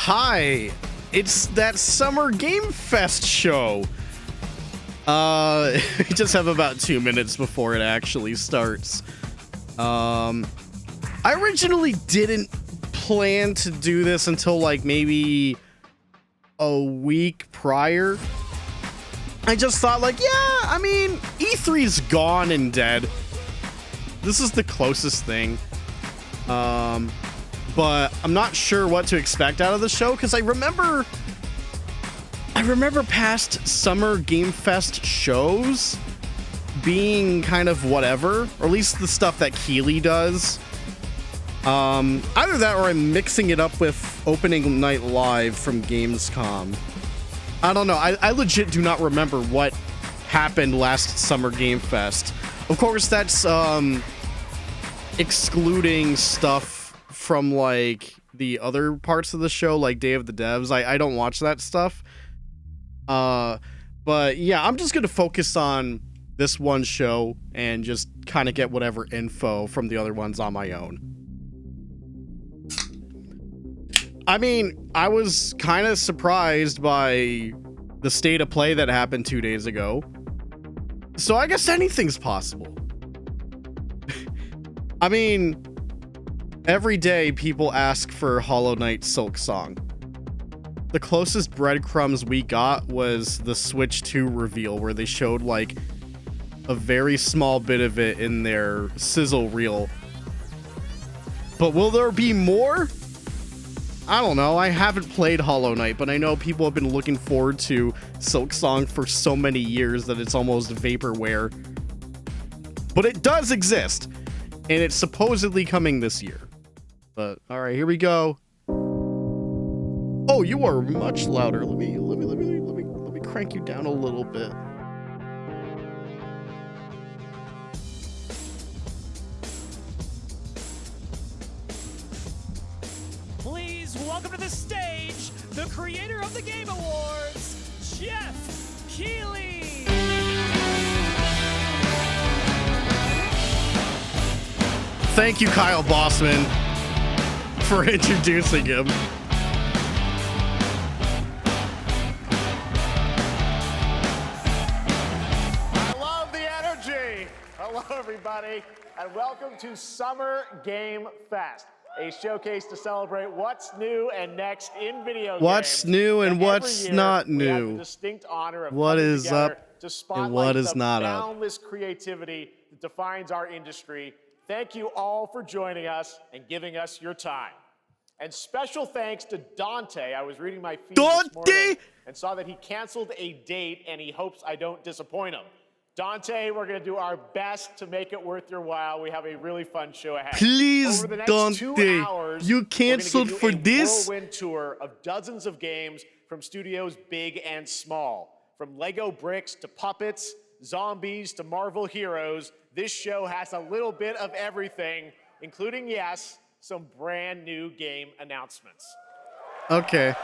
Hi, it's that Summer Game Fest show. We just have about 2 minutes before it actually starts. I originally didn't plan to do this until like maybe a week prior. I just thought like, yeah, I mean, E3's gone and dead. This is the closest thing. But I'm not sure what to expect out of the show because I remember past Summer Game Fest shows being kind of whatever, or at least the stuff that Keighley does. Either that or I'm mixing it up with Opening Night Live from Gamescom. I don't know. I legit do not remember what happened last Summer Game Fest. Of course, that's excluding stuff from like the other parts of the show, like Day of the Devs. I don't watch that stuff. But yeah, I'm just gonna focus on this one show and just kind of get whatever info from the other ones on my own. I mean, I was kind of surprised by the state of play that happened 2 days ago. So I guess anything's possible. I mean, every day people ask for Hollow Knight Silksong. The closest breadcrumbs we got was the Switch 2 reveal where they showed like a very small bit of it in their sizzle reel. But will there be more? I don't know. I haven't played Hollow Knight, but I know people have been looking forward to Silksong for so many years that it's almost vaporware. But it does exist, and it's supposedly coming this year. But all right, here we go. Oh, you are much louder. Let me crank you down a little bit. Please welcome to the stage the creator of the Game Awards, Jeff Keighley. Thank you, Kyle Bossman, for introducing him. I love the energy. Hello, everybody, and welcome to Summer Game Fest, a showcase to celebrate what's new and next in video games. What's new and what's every year, not we have new? the distinct honor of What coming is together up to spotlight and what is the not up? boundless creativity that defines our industry. Thank you all for joining us and giving us your time. And special thanks to Dante. I was reading my feed this morning and saw that he canceled a date and he hopes I don't disappoint him. Dante, we're going to do our best to make it worth your while. We have a really fun show ahead. Please, Over the next Dante, 2 hours, you we're gonna canceled give you for a this? whirlwind tour of dozens of games from studios big and small. From Lego bricks to puppets, zombies to Marvel heroes, this show has a little bit of everything, including, yes, some brand new game announcements. Okay.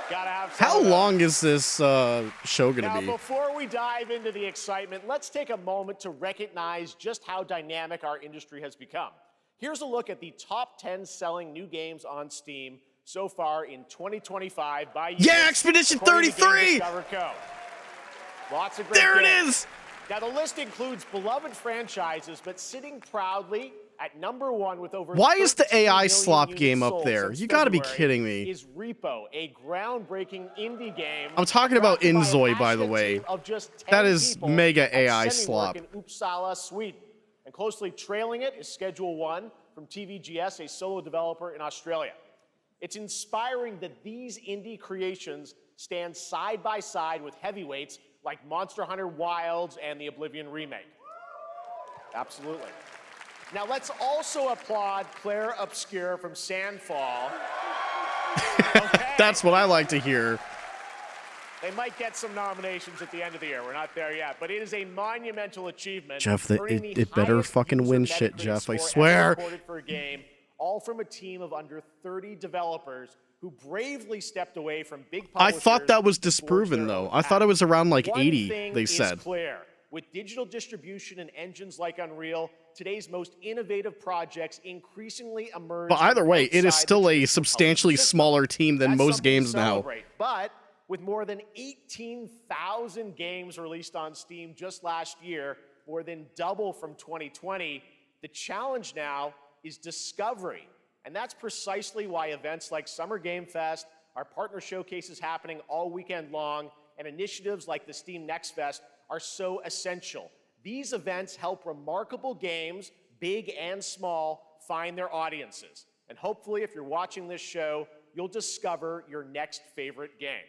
Gotta have some How of those. long is this show Now, gonna be? before we dive into the excitement, let's take a moment to recognize just how dynamic our industry has become. Here's a look at the top 10 selling new games on Steam so far in 2025 by Yeah, units, Expedition according to 33! Game Discover Co. Lots of great There it games. is! Now, the list includes beloved franchises, but sitting proudly at number one with over Why is the 13 AI million slop units game up sold there? since You gotta be February kidding me. Is Repo, a groundbreaking indie game. I'm talking about crafted by a Inzoi, by the passionate way. team of just 10 That is people mega at AI Semiwork slop. in Uppsala, Sweden. And closely trailing it is Schedule 1 from TVGS, a solo developer in Australia. It's inspiring that these indie creations stand side by side with heavyweights like Monster Hunter Wilds and the Oblivion remake. Absolutely. Now let's also applaud Claire Obscure from Sandfall. Okay. That's what I like to hear. They might get some nominations at the end of the year. We're not there yet, but it is a monumental achievement. Jeff, earning it better highest fucking user win shit, Metacritic Jeff, I score ever swear. recorded for a game, all from a team of under 30 developers who bravely stepped away from big I publishers. thought that was to forge disproven, their though. own I thought it path. was around like One 80, thing they is said. clear. With digital distribution and engines like Unreal, today's most innovative projects increasingly emerge. But either from way, it is outside still the a traditional substantially publishing system. smaller team than That's most something to games now. celebrate. But with more than 18,000 games released on Steam just last year, more than double from 2020, the challenge now is discovery. And that's precisely why events like Summer Game Fest, our partner showcases happening all weekend long, and initiatives like the Steam Next Fest are so essential. These events help remarkable games, big and small, find their audiences. And hopefully, if you're watching this show, you'll discover your next favorite game.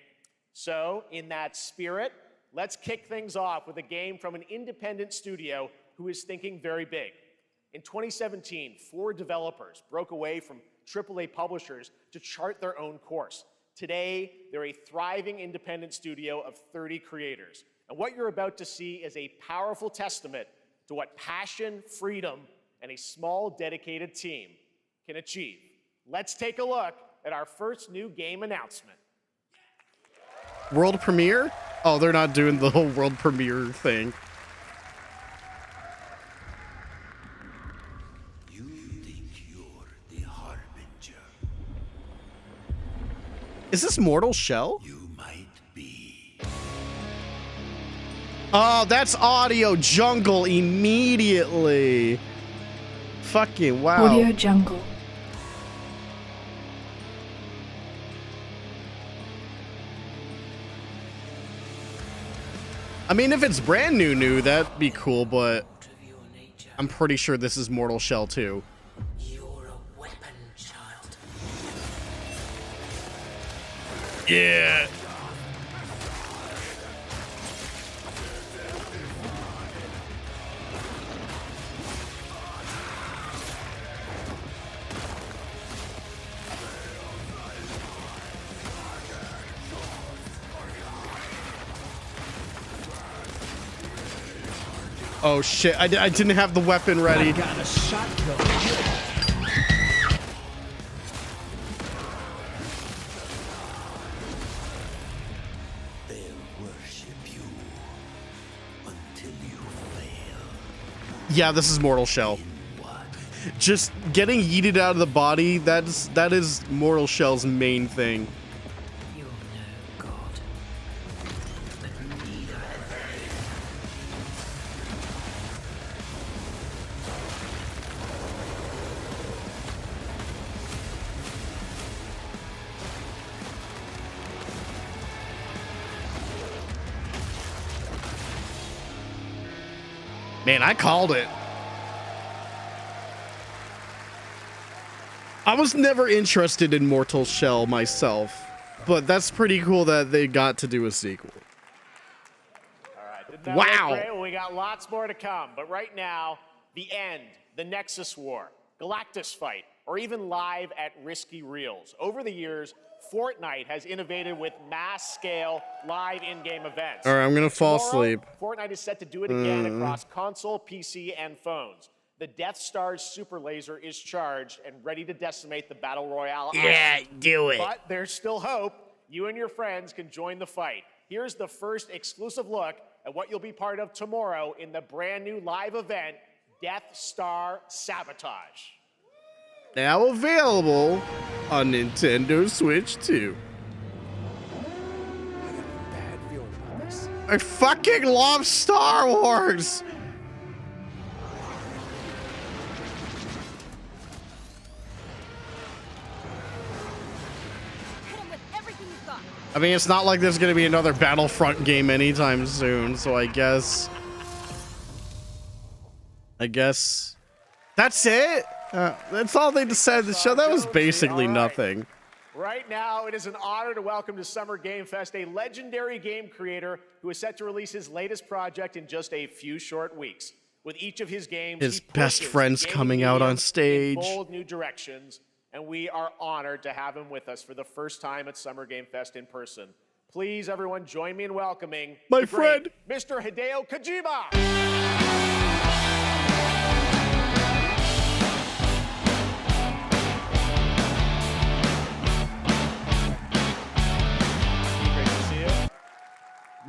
So, in that spirit, let's kick things off with a game from an independent studio who is thinking very big. In 2017, 4 developers broke away from AAA publishers to chart their own course. Today, they're a thriving independent studio of 30 creators. And what you're about to see is a powerful testament to what passion, freedom, and a small, dedicated team can achieve. Let's take a look at our first new game announcement. World premiere? Oh, they're not doing the whole world premiere thing. You think you're the Harbinger? Is this Mortal Shell? You might be. Oh, that's Audio Jungle immediately. Fucking wow. Audio Jungle. I mean, if it's brand new, that'd be cool, but I'm pretty sure this is Mortal Shell 2. You're a weapon, child. Yeah. Oh shit, I didn't have the weapon ready. Got a shot kill. They'll worship you until you fail. Yeah, this is Mortal Shell. Just getting yeeted out of the body, that is Mortal Shell's main thing. You're no god, but neither have they. Man, I called it. I was never interested in Mortal Shell myself, but that's pretty cool that they got to do a sequel. All right. Didn't that Wow. look great? Well, we got lots more to come. But right now, the end, the Nexus War, Galactus Fight, or even live at Risky Reels. Over the years, Fortnite has innovated with mass-scale live in-game events. All right, I'm gonna fall Tomorrow, asleep. Fortnite is set to do it again across console, PC, and phones. The Death Star's super laser is charged and ready to decimate the Battle Royale. do it. But there's still hope. You and your friends can join the fight. Here's the first exclusive look at what you'll be part of tomorrow in the brand new live event, Death Star Sabotage. Now available on Nintendo Switch 2. Bad feeling about this. I fucking love Star Wars. Hit him with everything you've got. I mean, it's not like there's gonna be another Battlefront game anytime soon, so I guess that's it. That's all they decided to show. That was basically All right. nothing. Right now, it is an honor to welcome to Summer Game Fest a legendary game creator who is set to release his latest project in just a few short weeks. With each of his games, His he best pushes friends the gaming coming out on medium stage. in bold new directions, and we are honored to have him with us for the first time at Summer Game Fest in person. Please, everyone, join me in welcoming My the great friend. Mr. Hideo Kojima. Great to see you.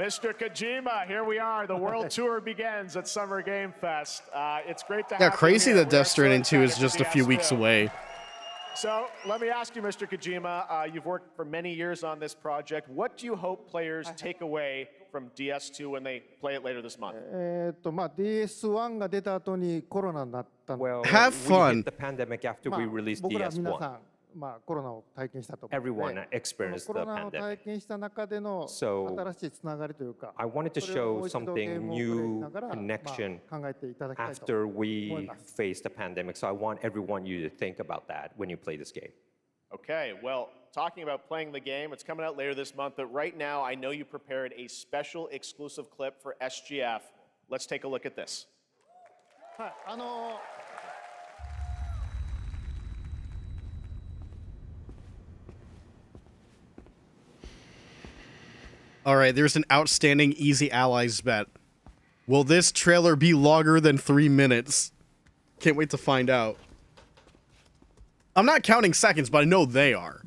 Mr. Kojima, here we are. The world tour begins at Summer Game Fest. It's great to have Yeah, you crazy here. that Death Stranding 2 is excited just for a few weeks DS2. away. So let me ask you, Mr. Kojima, you've worked for many years on this project. What do you hope players take away from DS2 when they play it later this month? DS1 が出た後にコロナになったので Well, Have we fun. hit the pandemic after まあ we released 僕ら皆 DS1. さん、コロナを体験したと思うの Everyone で、 experienced そのコ the ロナを体 pandemic. 験した中での So, 新しいつながりというか、 I wanted to それをも show う一度ゲー something ムをプレイし new ながら、 connection 考えていただきたいと after 思い we ます。 faced the pandemic. So I want everyone you to think about that when you play this game. Okay, well, talking about playing the game, it's coming out later this month, but right now I know you prepared a special exclusive clip for SGF. Let's take a look at this. はい、All right, there's an outstanding Easy Allies bet. Will this trailer be longer than 3 minutes? Can't wait to find out. I'm not counting seconds, but I know they are.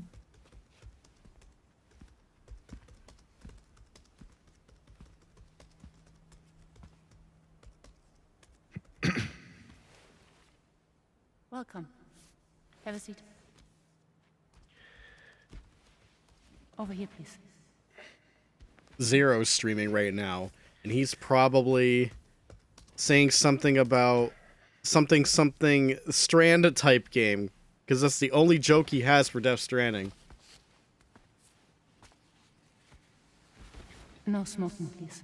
Welcome. Have a seat. Over here, please. Zero's streaming right now, and he's probably saying something about something Strand type game, because that's the only joke he has for Death Stranding. No smoking, please.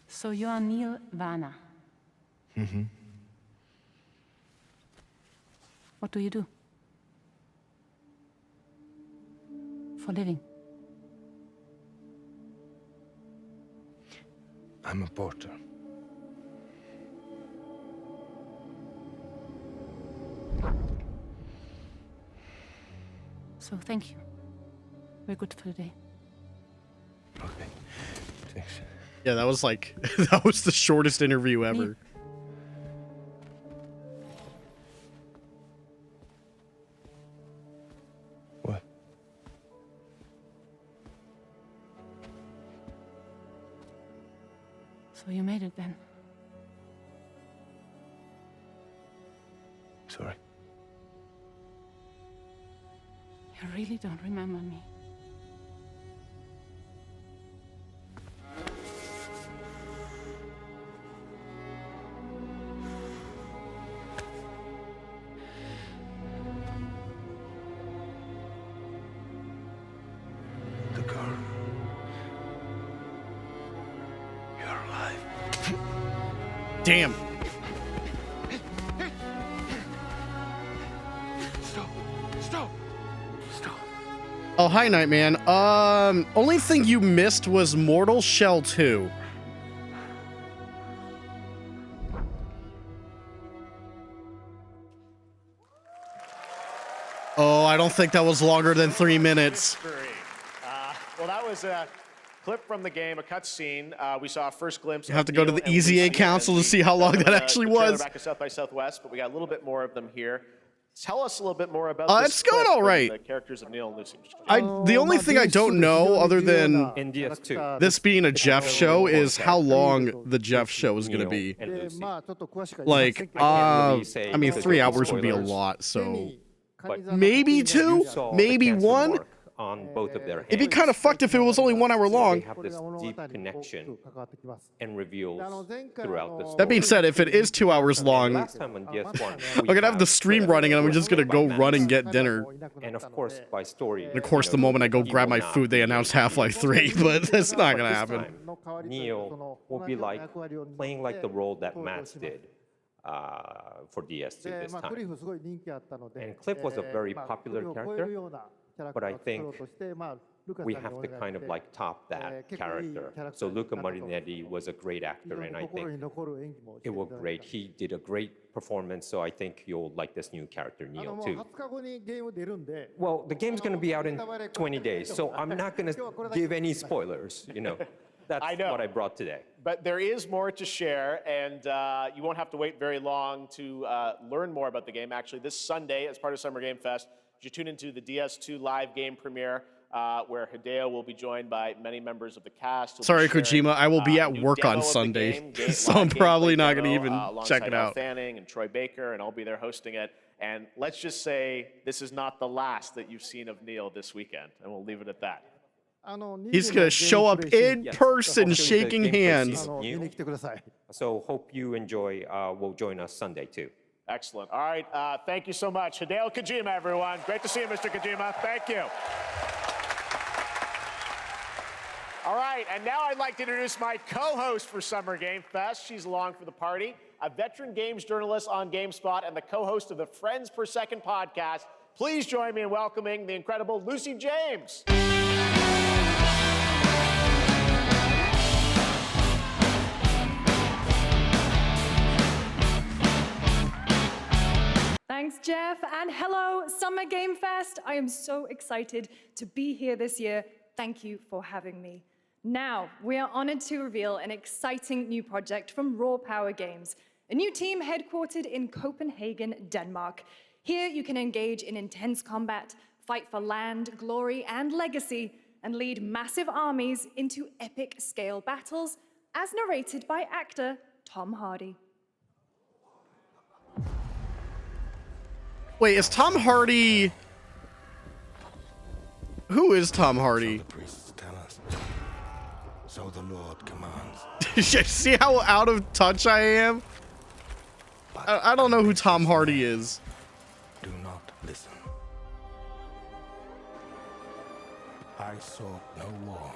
So you are Neil Varner. Mm-hmm. What do you do? For a living? I'm a porter. So thank you. We're good for the day. Okay. Thanks. Yeah, that was like that was the shortest interview ever. What? So you made it then. Sorry. You really don't remember me. The girl. You're alive. Damn. Stop. Stop. Stop. Oh, hi, Nightman. Only thing you missed was Mortal Shell 2. Oh, I don't think that was longer than 3 minutes. Well, that was a clip from the game, a cutscene. We saw a first glimpse. You have of to go to Neil the and EZA Lucy Council as to see how long the- that actually the trailer was. Back at South by Southwest, but we got a little bit more of them here. Tell us a little bit more about this It's going clip all and right. the characters of Neil and Lucy. The only thing I don't know, other than In DS2. this being a Jeff show, is how long the Jeff show is going to Neil be. and で Lucy. まあちょっと詳しくは言いませ Like, んけど I mean, 3 hours would be a Spoilers. lot, 手 so に maybe 2, You saw the maybe cancer 1. mark on both of their It'd be hands. kind of fucked if it was only 1 hour They long. have これ this が物語に deep 大き connection く関わってきます。 and reveals で前回 throughout the That being said, if it is 2 hours long, Last time on DS1, I'm gonna have the stream running and I'm just gonna go run and get dinner. And of course, by story. And of course, the moment I go grab my food, they announce Half-Life 3, but that's not gonna happen. Neil will be like playing like the role that Matt did for DS2 で this まあクリ time. フすごい人気あったので、 And Cliff was a very まあ popular クリフを超え character, るようなキャラク but タ I ーを作ろう think として、まあルカさん We に have お to 願い kind し of て like top that 結構いい character. キャラクタ So ーにな Luca ったと思います。 Marinetti was a great 非 actor, 常に and I 心 think に残る演技もして it いた was だい great. て He did a great performance, so I think you'll like this new character, あの Neil, もう too. 20日後にゲーム出るんで、 Well, the game's going to be out in 20 days, so I'm not going to give any spoilers, you know. That's I know. what I brought today. But there is more to share, and you won't have to wait very long to learn more about the game. Actually, this Sunday, as part of Summer Game Fest, you tune into the DS2 live game premiere, where Hideo will be joined by many members of the cast. He'll Sorry, be sharing, Kojima, I will be a at new work demo on of the Sunday, game, so live I'm gameplay probably not gonna demo, even alongside check it Elle out. Fanning and Troy Baker, and I'll be there hosting it. And let's just say this is not the last that you've seen of Neil this weekend, and we'll leave it at that. He's gonna show up in Yes, person, hopefully the shaking gameplay hands. season new. So hope you enjoy. Will join us Sunday too. Excellent. All right. Thank you so much. Hideo Kojima, everyone. Great to see you, Mr. Kojima. Thank you. All right. And now I'd like to introduce my co-host for Summer Game Fest. She's along for the party, a veteran games journalist on GameSpot and the co-host of the Friends Per Second podcast. Please join me in welcoming the incredible Lucy James. Thanks, Jeff, and hello, Summer Game Fest. I am so excited to be here this year. Thank you for having me. Now, we are honored to reveal an exciting new project from Raw Power Games, a new team headquartered in Copenhagen, Denmark. Here, you can engage in intense combat, fight for land, glory, and legacy, and lead massive armies into epic scale battles, as narrated by actor Tom Hardy. Wait, is Tom Hardy? Who is Tom Hardy? The priests tell us. So the Lord commands. See how out of touch I am? I don't know who Tom Hardy is. Do not listen. I sought no war.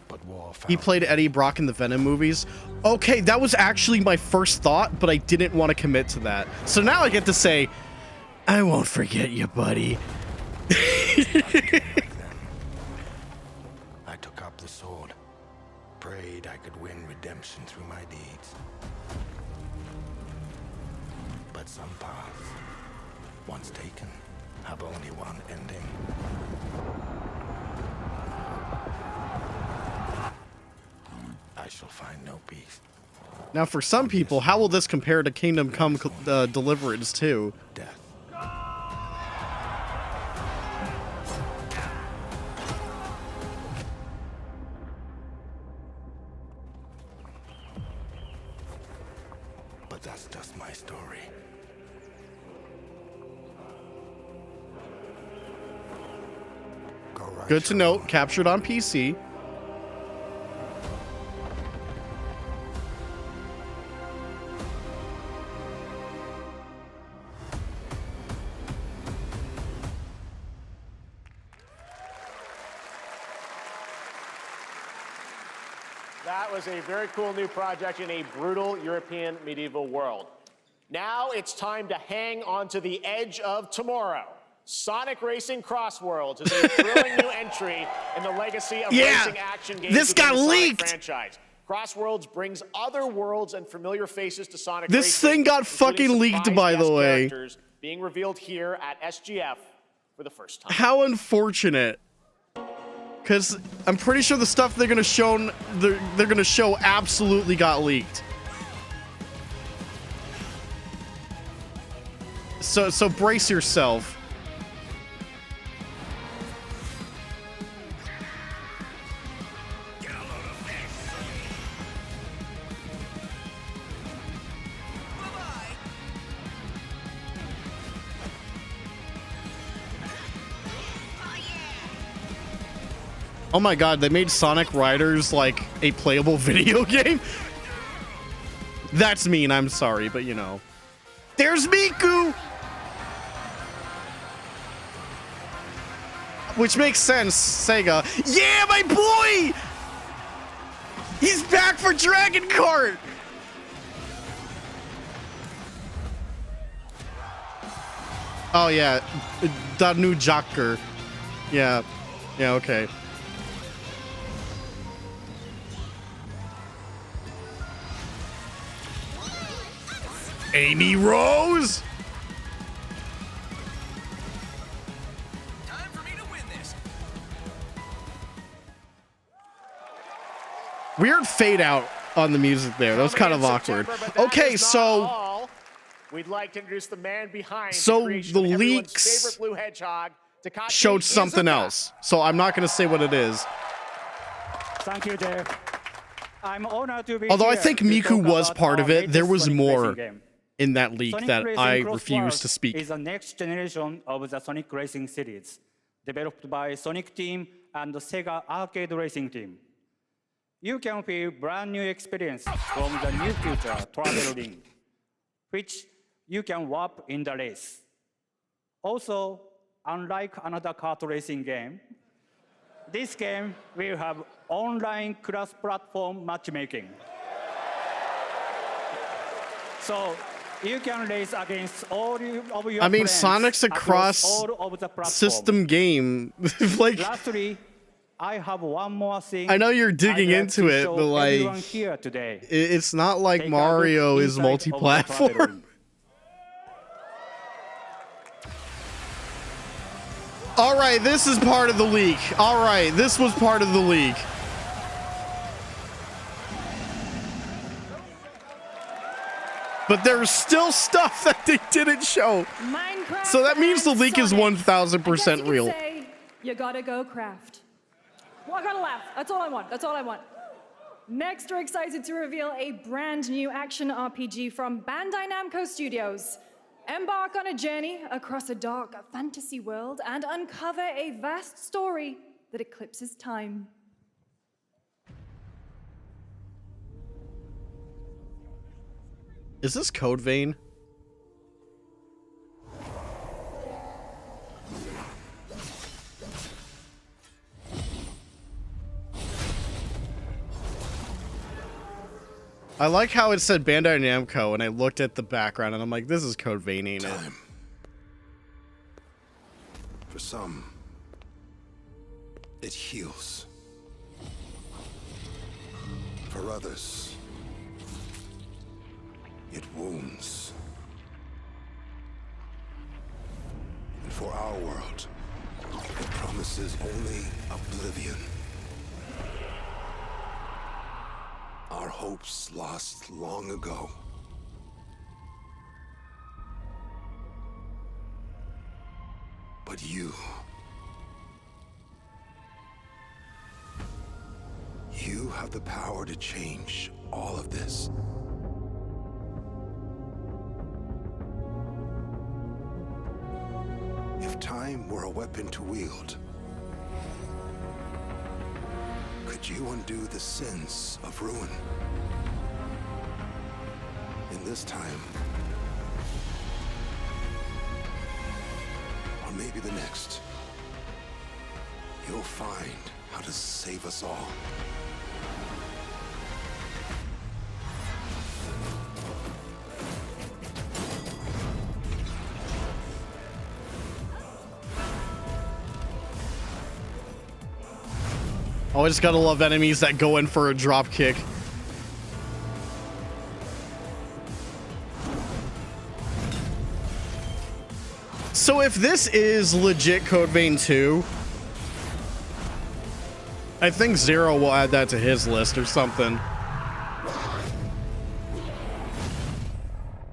But war found He played Eddie Brock in the Venom movies. Okay, that was actually my first thought, but I didn't want to commit to that. So now I get to say, I won't forget you, buddy. I took up the sword, prayed I could win redemption through my deeds. But some paths, once taken, have only one ending. I shall find no peace. Now, for some people, how will this compare to Kingdom Come Deliverance 2? Death. But that's just my story. Go right Good to your note, own. captured on PC. That was a very cool new project in a brutal European medieval world. Now it's time to hang on to the edge of tomorrow. Sonic Racing Crossworlds is a thrilling new entry in the legacy of racing action games this within got the Sonic leaked. franchise. Crossworlds brings other worlds and familiar faces to Sonic This Racing, thing got including fucking leaked, surprise by the guest way. characters being revealed here at SGF for the first time. How unfortunate. Because I'm pretty sure the stuff they're gonna show absolutely got leaked. So brace yourself. Oh my god, they made Sonic Riders like a playable video game? That's mean, I'm sorry, but you know. There's Miku! Which makes sense, Sega. Yeah, my boy! He's back for Dragon Kart! Oh yeah, Danu Jocker. Yeah, okay. Amy Rose? Time for me to win this. Weird fade out on the music there. That was kind of Coming in awkward. September, but that Okay, is not so all. We'd like to introduce the man behind So the creation the of everyone's leaks favorite blue hedgehog, Takashi showed something Iizuka. else. So I'm not going to say what it is. Thank you, Jeff. I'm honored to be Although I here think to Miku talk was about part our of it, there latest was Sonic more racing game. in that leak Sonic that Racing I Cross refuse Wars to speak. is the next generation of the Sonic Racing series, developed by Sonic Team and the Sega Arcade Racing Team. You can feel brand new experience from the new future travel ring, which you can warp in the race. Also, unlike another kart racing game, this game will have online cross-platform matchmaking. So you can race against all of your I mean, friends Sonic's a across all of the platforms. system game. Like, Lastly, I have one more thing. I know you're digging I'd like into to it, show but like, everyone here today. it's not like Take a look Mario is inside of the multi-platform. travel ring. All right, this is part of the leak. All right, this was part of the leak. But there's still stuff that they didn't show. Minecraft. So that means the and leak is Sonic. 1000% I guess you real. could say, you gotta go craft. Well, I gotta laugh. That's all I want. That's all I want. Next, we're excited to reveal a brand new action RPG from Bandai Namco Studios. Embark on a journey across a dark fantasy world and uncover a vast story that eclipses time. Is this Code Vein? I like how it said Bandai Namco, and I looked at the background, and I'm like, this is Code Vein, ain't it? Time. For some, it heals. For others, it wounds. And for our world, it promises only oblivion. Our hopes lost long ago. But you have the power to change all of this. If time were a weapon to wield, could you undo the sins of ruin? In this time, or maybe the next, you'll find how to save us all. Always gotta love enemies that go in for a drop kick. So if this is legit Code Vein 2, I think Zero will add that to his list or something.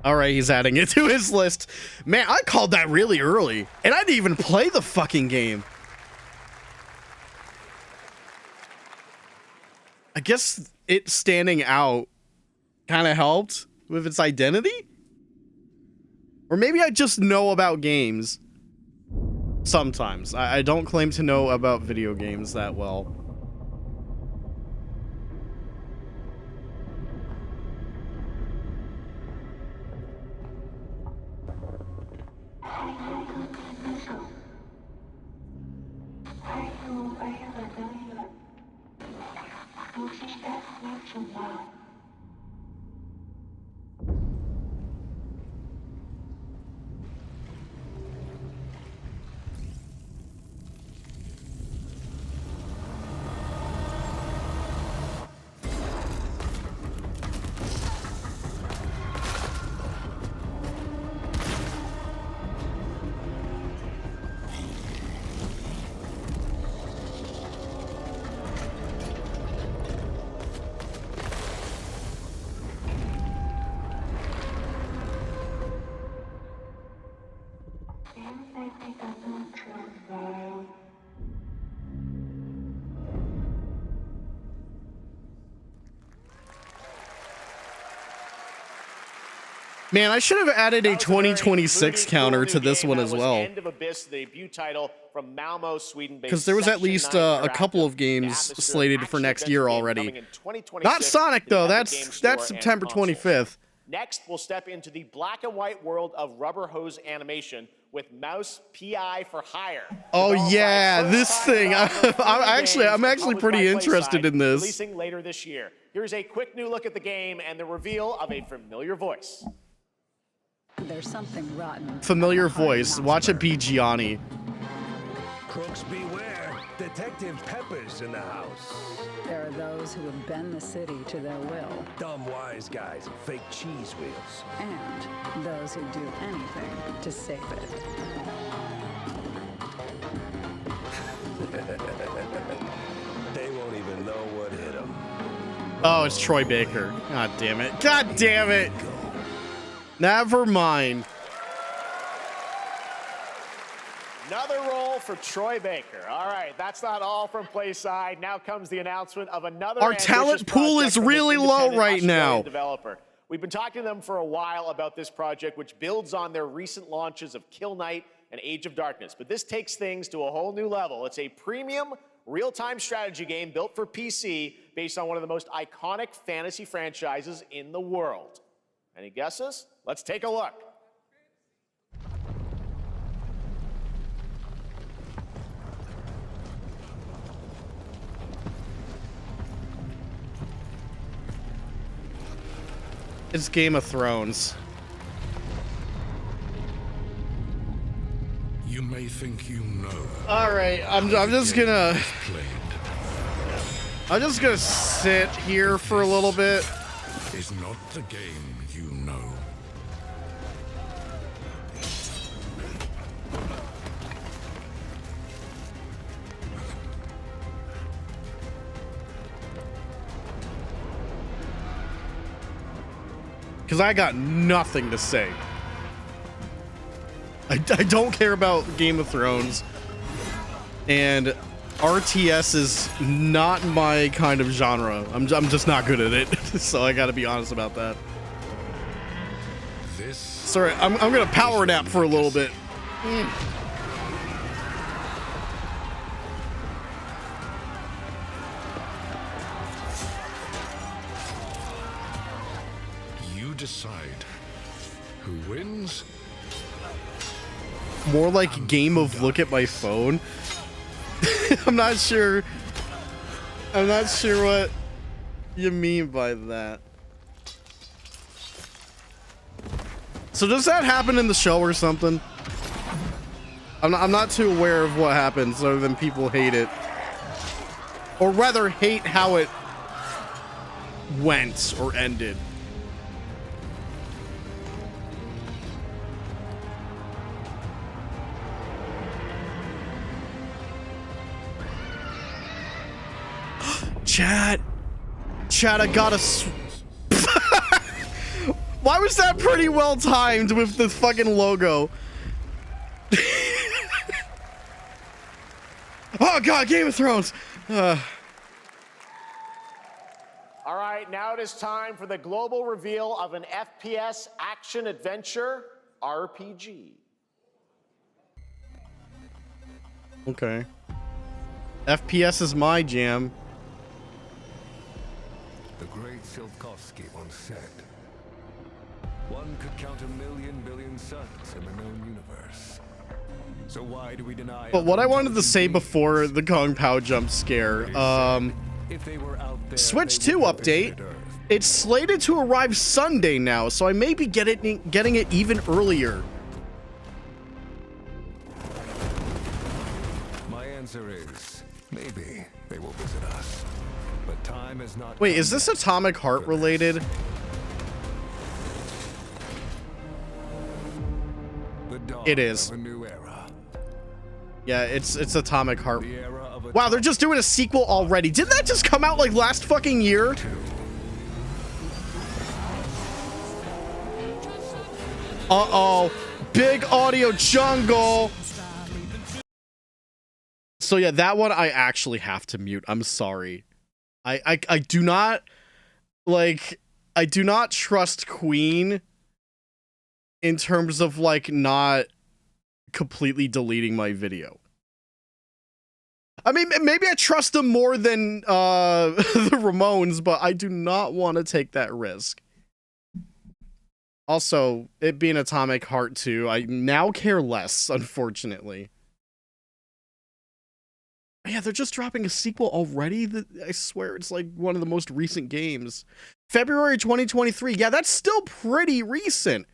All right, he's adding it to his list. Man, I called that really early, and I didn't even play the fucking game. I guess it standing out kind of helped with its identity? Or maybe I just know about games. Sometimes. I don't claim to know about video games that well. Man, I should have added a That was very 2026 moody, counter cool to new this game. one That as was well. End of Abyss, the debut title from Malmo, Sweden. Because there was at least a couple of games slated for next year already. Not Sonic though. That's September 25th. Next, we'll step into the black and white world of rubber hose animation with Mouse PI for Hire. Oh Developed by yeah, First this Time thing. Development I'm actually published pretty by interested PlaySide, in this. Releasing later this year. Here's a quick new look at the game and the reveal of a familiar voice. There's something rotten. Familiar voice. Watch it be Gianni. Crooks beware. Detective Pepper's in the house. There are those who would bend the city to their will, Dumb wise guys and fake cheese wheels. and those who do anything to save it. They won't even know what hit them. Oh, it's Troy Baker. God damn it. God damn it. Never mind. Another role for Troy Baker. All right, that's not all from PlaySide. Now comes the announcement of another. Our talent pool is really low right now. Developer. We've been talking to them for a while about this project, which builds on their recent launches of Kill Knight and Age of Darkness. But this takes things to a whole new level. It's a premium real-time strategy game built for PC based on one of the most iconic fantasy franchises in the world. Any guesses? Let's take a look. It's Game of Thrones. You may think you know. All right, I'm just gonna sit here for a little bit. Is not the game you know. Because I got nothing to say. I don't care about Game of Thrones. And RTS is not my kind of genre. I'm just not good at it. So I gotta be honest about that. Sorry, I'm gonna power nap for a little bit. You decide who wins. More like game of look at my phone. I'm not sure what you mean by that. So does that happen in the show or something? I'm not too aware of what happens other than people hate it. Or rather hate how it went or ended. Chat, I got a. Why was that pretty well timed with the fucking logo? Oh god, Game of Thrones. All right, now it is time for the global reveal of an FPS action adventure RPG. Okay. FPS is my jam. The great Silkovsky once said, one could count 1,000,000 billion suns in the known universe. So why do we deny? But what I wanted to say before the Kung Pao jump scare, if they were out there, Switch they 2 would have update. visited Earth. It's slated to arrive Sunday now, so I may be getting it even earlier. My answer is maybe they will visit us. But time is not. Wait, is this Atomic Heart related? The dawn It is. of a new era. Yeah, it's Atomic Heart. The era of a Wow, they're just doing a sequel already. Didn't that just come out like last fucking year? Uh-oh. Big audio jungle. So yeah, that one I actually have to mute. I'm sorry. I do not like, I do not trust Queen in terms of like not completely deleting my video. I mean, maybe I trust them more than the Ramones, but I do not want to take that risk. Also, it being Atomic Heart 2, I now care less, unfortunately. Yeah, they're just dropping a sequel already? I swear it's like one of the most recent games. February 2023. Yeah, that's still pretty recent.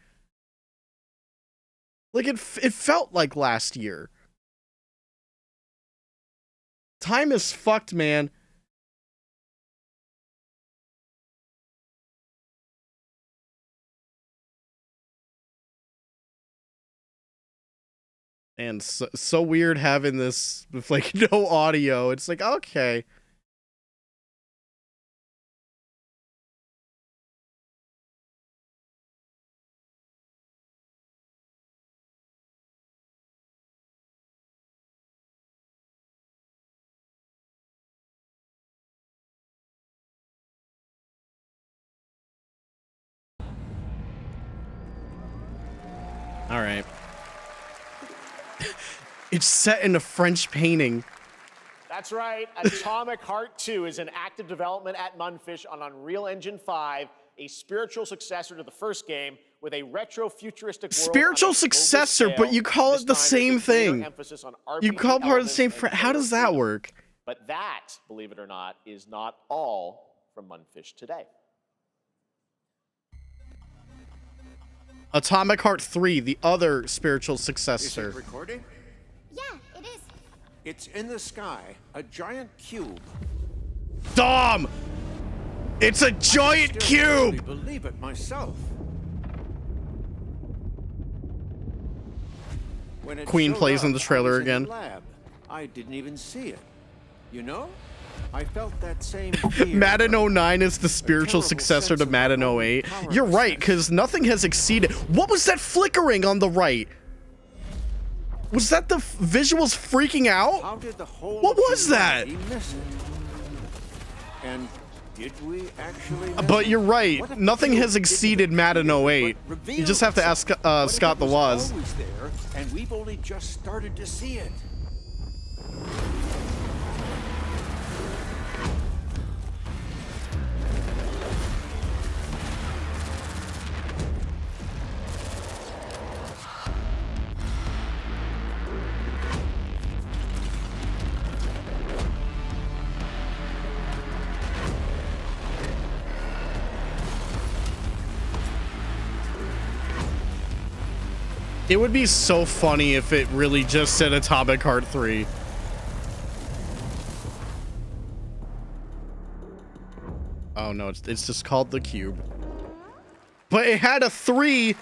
Like, it felt like last year. Time is fucked, man. And so weird having this with like no audio. It's like, okay. All right. It's set in a French painting. That's right. Atomic Heart 2 is in active development at Mundfish on Unreal Engine 5, a spiritual successor to the first game with a retro-futuristic world. Spiritual successor, but you call it the same thing. You call part of the same. How does that work? But that, believe it or not, is not all from Mundfish today. Atomic Heart 3, the other spiritual successor. Is it recording? Yeah, it is. It's in the sky, a giant cube. Dom! It's a giant cube! I can't really believe it myself. When it Queen showed plays in up, the trailer I was in again. the lab. I didn't even see it. You know? I felt that same fear. Madden 09 is the spiritual successor to Madden 08. You're right, because nothing has exceeded. What was that flickering on the right? Was that the visuals freaking out? How did the whole What was that? miss it? And did we actually miss But it? you're right. What if Nothing you has didn't exceeded Madden 08. You just have to ask Scott the Woz. Always there, and we've only just started to see it. It would be so funny if it really just said Atomic Heart 3. Oh no, it's just called the Cube. But it had a 3.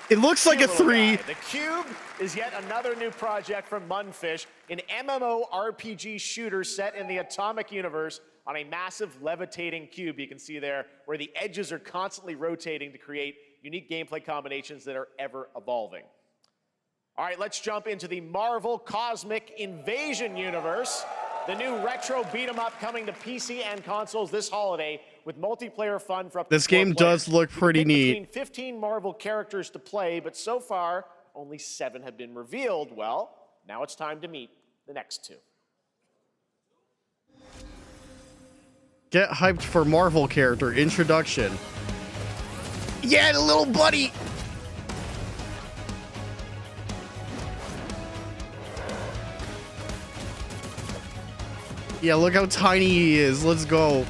It looks like a 3. The Cube is yet another new project from Mundfish, an MMORPG shooter set in the Atomic universe on a massive levitating cube. You can see there where the edges are constantly rotating to create unique gameplay combinations that are ever evolving. All right, let's jump into the Marvel Cosmic Invasion universe. The new retro beat-em-up coming to PC and consoles this holiday with multiplayer fun for up to 4 This game players. does look pretty neat. Between 15 Marvel characters to play, but so far, only 7 have been revealed. Well, now it's time to meet the next 2. Get hyped for Marvel character introduction. Yeah, the little buddy. Yeah, look how tiny he is. Let's go.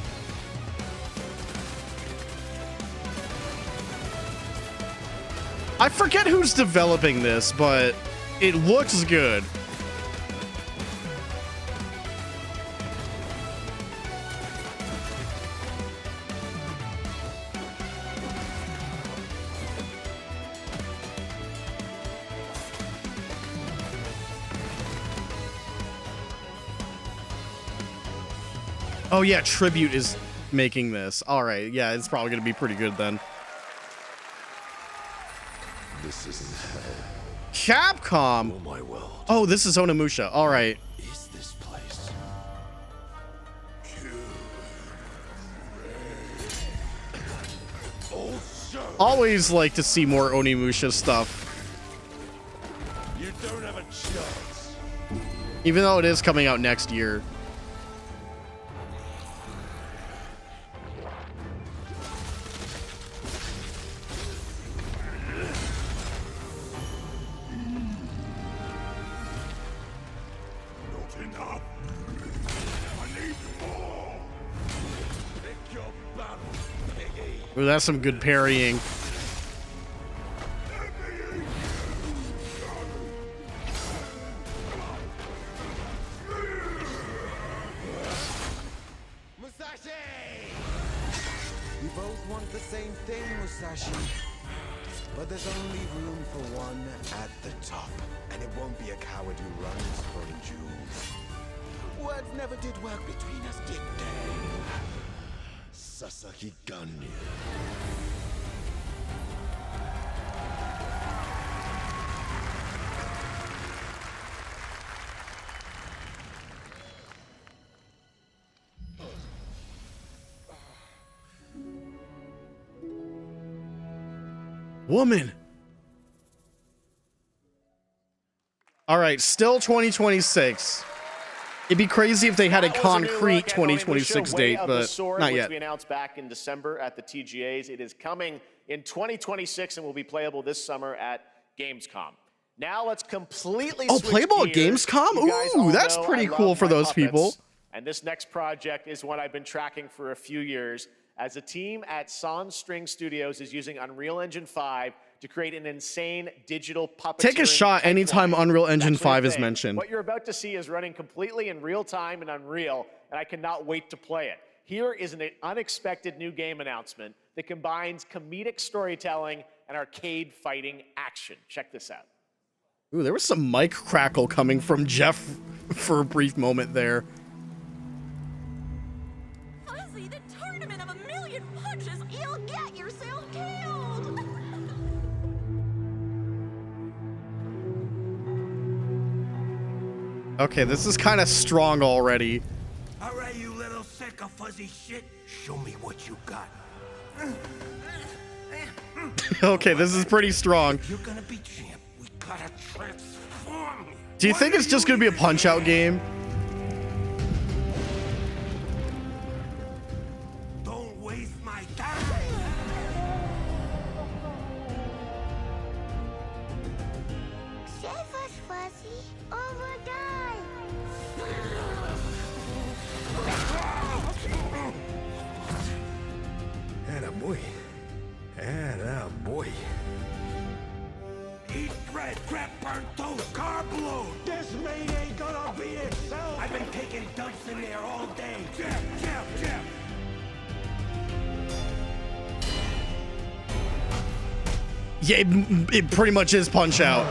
I forget who's developing this, but it looks good. Oh yeah, Tribute is making this. All right, yeah, it's probably gonna be pretty good then. This isn't hell. Capcom. Oh my world. Oh, this is Onimusha. All right. Is this Always like to see more Onimusha stuff. You don't have a chance. Even though it is coming out next year. Not enough. I need more. Pick your battle, piggy. Ooh, that's some good parrying. We both want the same thing, Musashi. But there's only room for one at the top. And it won't be a coward who runs from jewels. Words never did work between us, did they? Sasaki Ganyu. Woman. All right, still 2026. It'd be crazy if they had a concrete 2026 date, but not yet. Which we announced back in December at the TGAs. It is coming in 2026 and will be playable this summer at Gamescom. Now let's completely switch playable at gears. Gamescom? You guys Ooh, all that's know pretty I love cool for my those puppets, people. And this next project is one I've been tracking for a few years, as a team at Sans String Studios is using Unreal Engine 5 to create an insane digital puppet. Take a shot anytime Unreal Engine 5 is mentioned. What you're about to see is running completely in real time in Unreal, and I cannot wait to play it. Here is an unexpected new game announcement that combines comedic storytelling and arcade fighting action. Check this out. Ooh, there was some mic crackle coming from Jeff for a brief moment there. Fuzzy, the tournament of a million punches, you'll get yourself killed! Okay, this is kind of strong already. All right, you little sick of fuzzy shit. Show me what you got. Okay, this is pretty strong. You're gonna be champ. We gotta transform you. Do you think it's just gonna be a punch-out game? Don't waste my time. Save us, Fuzzy, or we'll die! Atta boy. Atta boy. Eat bread, crap, burnt toast, carb load. This meat ain't gonna beat itself. I've been taking dumps in there all day. Jeff. Yeah, it pretty much is Punch-Out.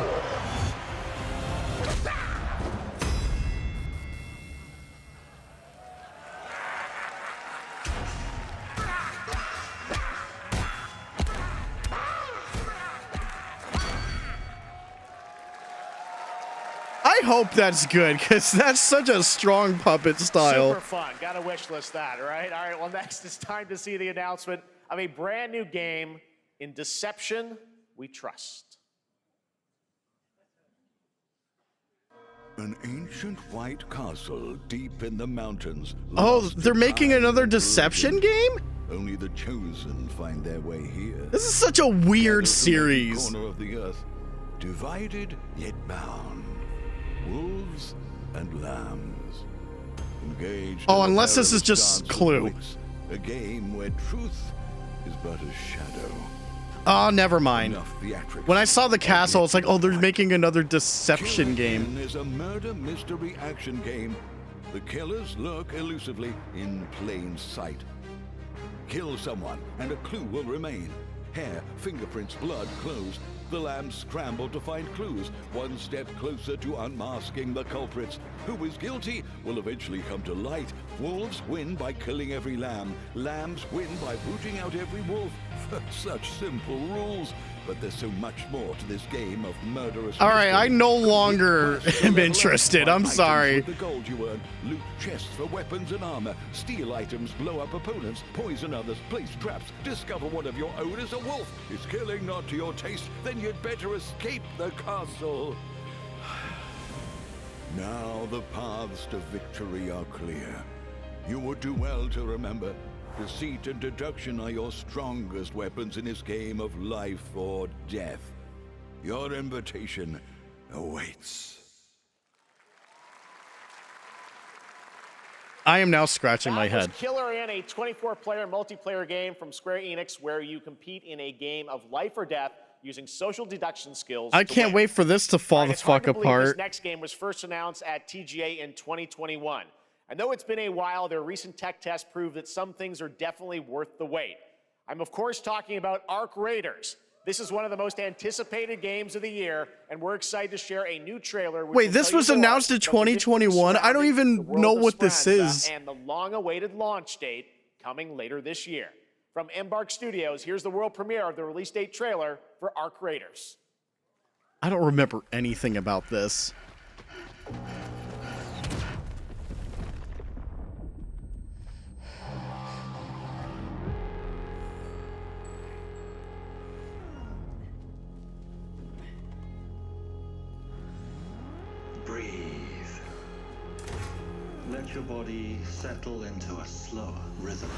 I hope that's good, because that's such a strong puppet style. Super fun. Gotta wish list that, right? All right, well, next it's time to see the announcement of a brand new game in Deception We Trust. An ancient white castle deep in the mountains. Oh, lost they're to making time another and Deception burden. game? Only the chosen find their way here. This is such a weird Gathered from every series. corner of the earth, divided yet bound. Wolves and lambs. Engaged Oh, in a unless this is perilous just dance of Clue. wits, a game where truth is but a shadow. Oh, never mind. Enough theatrics. When I saw the castle, it's like, oh, they're making another Deception game. Is a murder mystery action game. The killers lurk elusively in plain sight. Kill someone, and a clue will remain. Hair, fingerprints, blood, clothes. The lambs scramble to find clues, one step closer to unmasking the culprits. Who is guilty will eventually come to light. Wolves win by killing every lamb. Lambs win by rooting out every wolf. Such simple rules. But there's so much more to this game of murderous. All right, I no longer am interested. I'm sorry. The gold you earn, loot chests for weapons and armor, steal items, blow up opponents, poison others, place traps, discover one of your own is a wolf. Is killing not to your taste? Then you'd better escape the castle. Now the paths to victory are clear. You would do well to remember, deceit and deduction are your strongest weapons in this game of life or death. Your invitation awaits. I am now scratching my That was head. Killer in, a 24-player multiplayer game from Square Enix where you compete in a game of life or death using social deduction skills. I can't wait for this to fall the It's hard fuck to believe apart. This next game was first announced at TGA in 2021. I know it's been a while. Their recent tech tests prove that some things are definitely worth the wait. I'm of course talking about Arc Raiders. This is one of the most anticipated games of the year, and we're excited to share a new trailer. Wait, this was announced in 2021? I don't even know what this is. And the long-awaited launch date coming later this year. From Embark Studios, here's the world premiere of the release date trailer for Arc Raiders. I don't remember anything about this. Breathe. Let your body settle into a slower rhythm.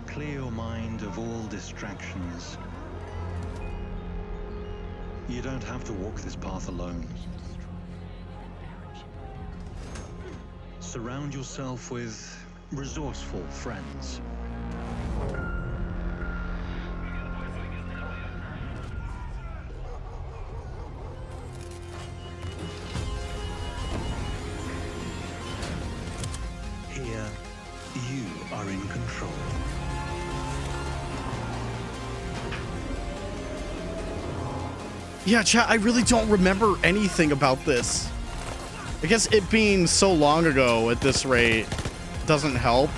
Clear your mind of all distractions. You don't have to walk this path alone. Surround yourself with resourceful friends. Here, you are in control. Yeah, chat, I really don't remember anything about this. I guess it being so long ago at this rate doesn't help.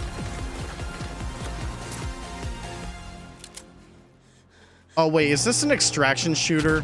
Oh, wait, is this an extraction shooter?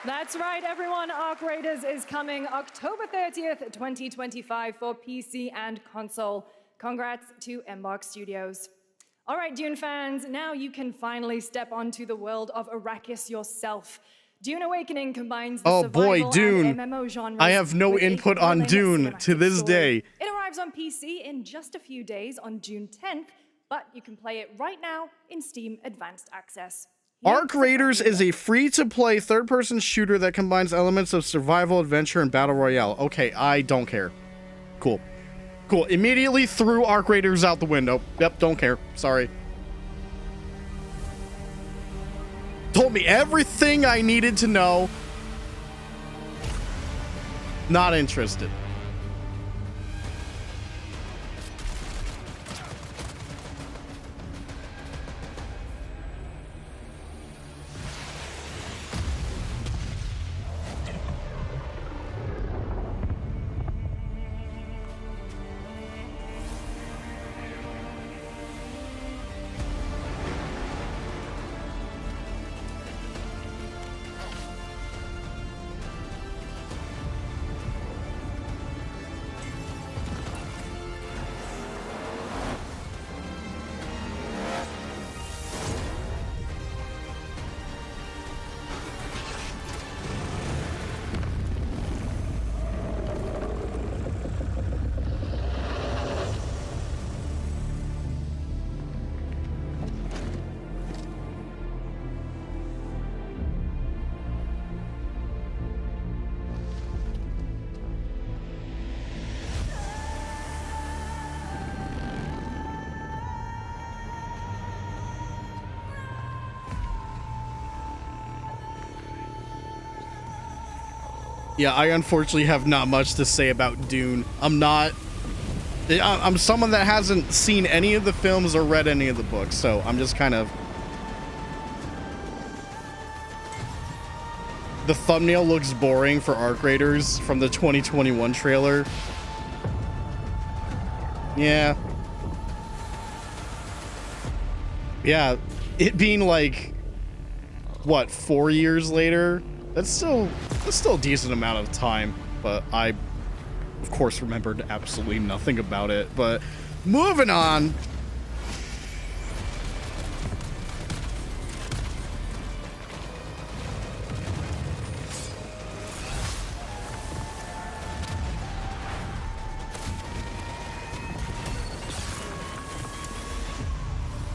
That's right, everyone. Arc Raiders is coming October 30th, 2025 for PC and console. Congrats to Embark Studios. All right, Dune fans, now you can finally step onto the world of Arrakis yourself. Dune Awakening combines the survival and MMO genres. I have no with a input on thrilling Dune to cinematic this story. day. It arrives on PC in just a few days on June 10th, but you can play it right now in Steam Advanced Access. Arc Raiders is a free-to-play third-person shooter that combines elements of survival, adventure, and battle royale. Okay, I don't care. Cool. Cool. Immediately threw Arc Raiders out the window. Yep, don't care. Sorry. Told me everything I needed to know. Not interested. Yeah, I unfortunately have not much to say about Dune. I'm someone that hasn't seen any of the films or read any of the books, so I'm just kind of... The thumbnail looks boring for Arc Raiders from the 2021 trailer. Yeah. Yeah, it being like, what, 4 years later? That's still a decent amount of time, but I, of course, remembered absolutely nothing about it. But moving on.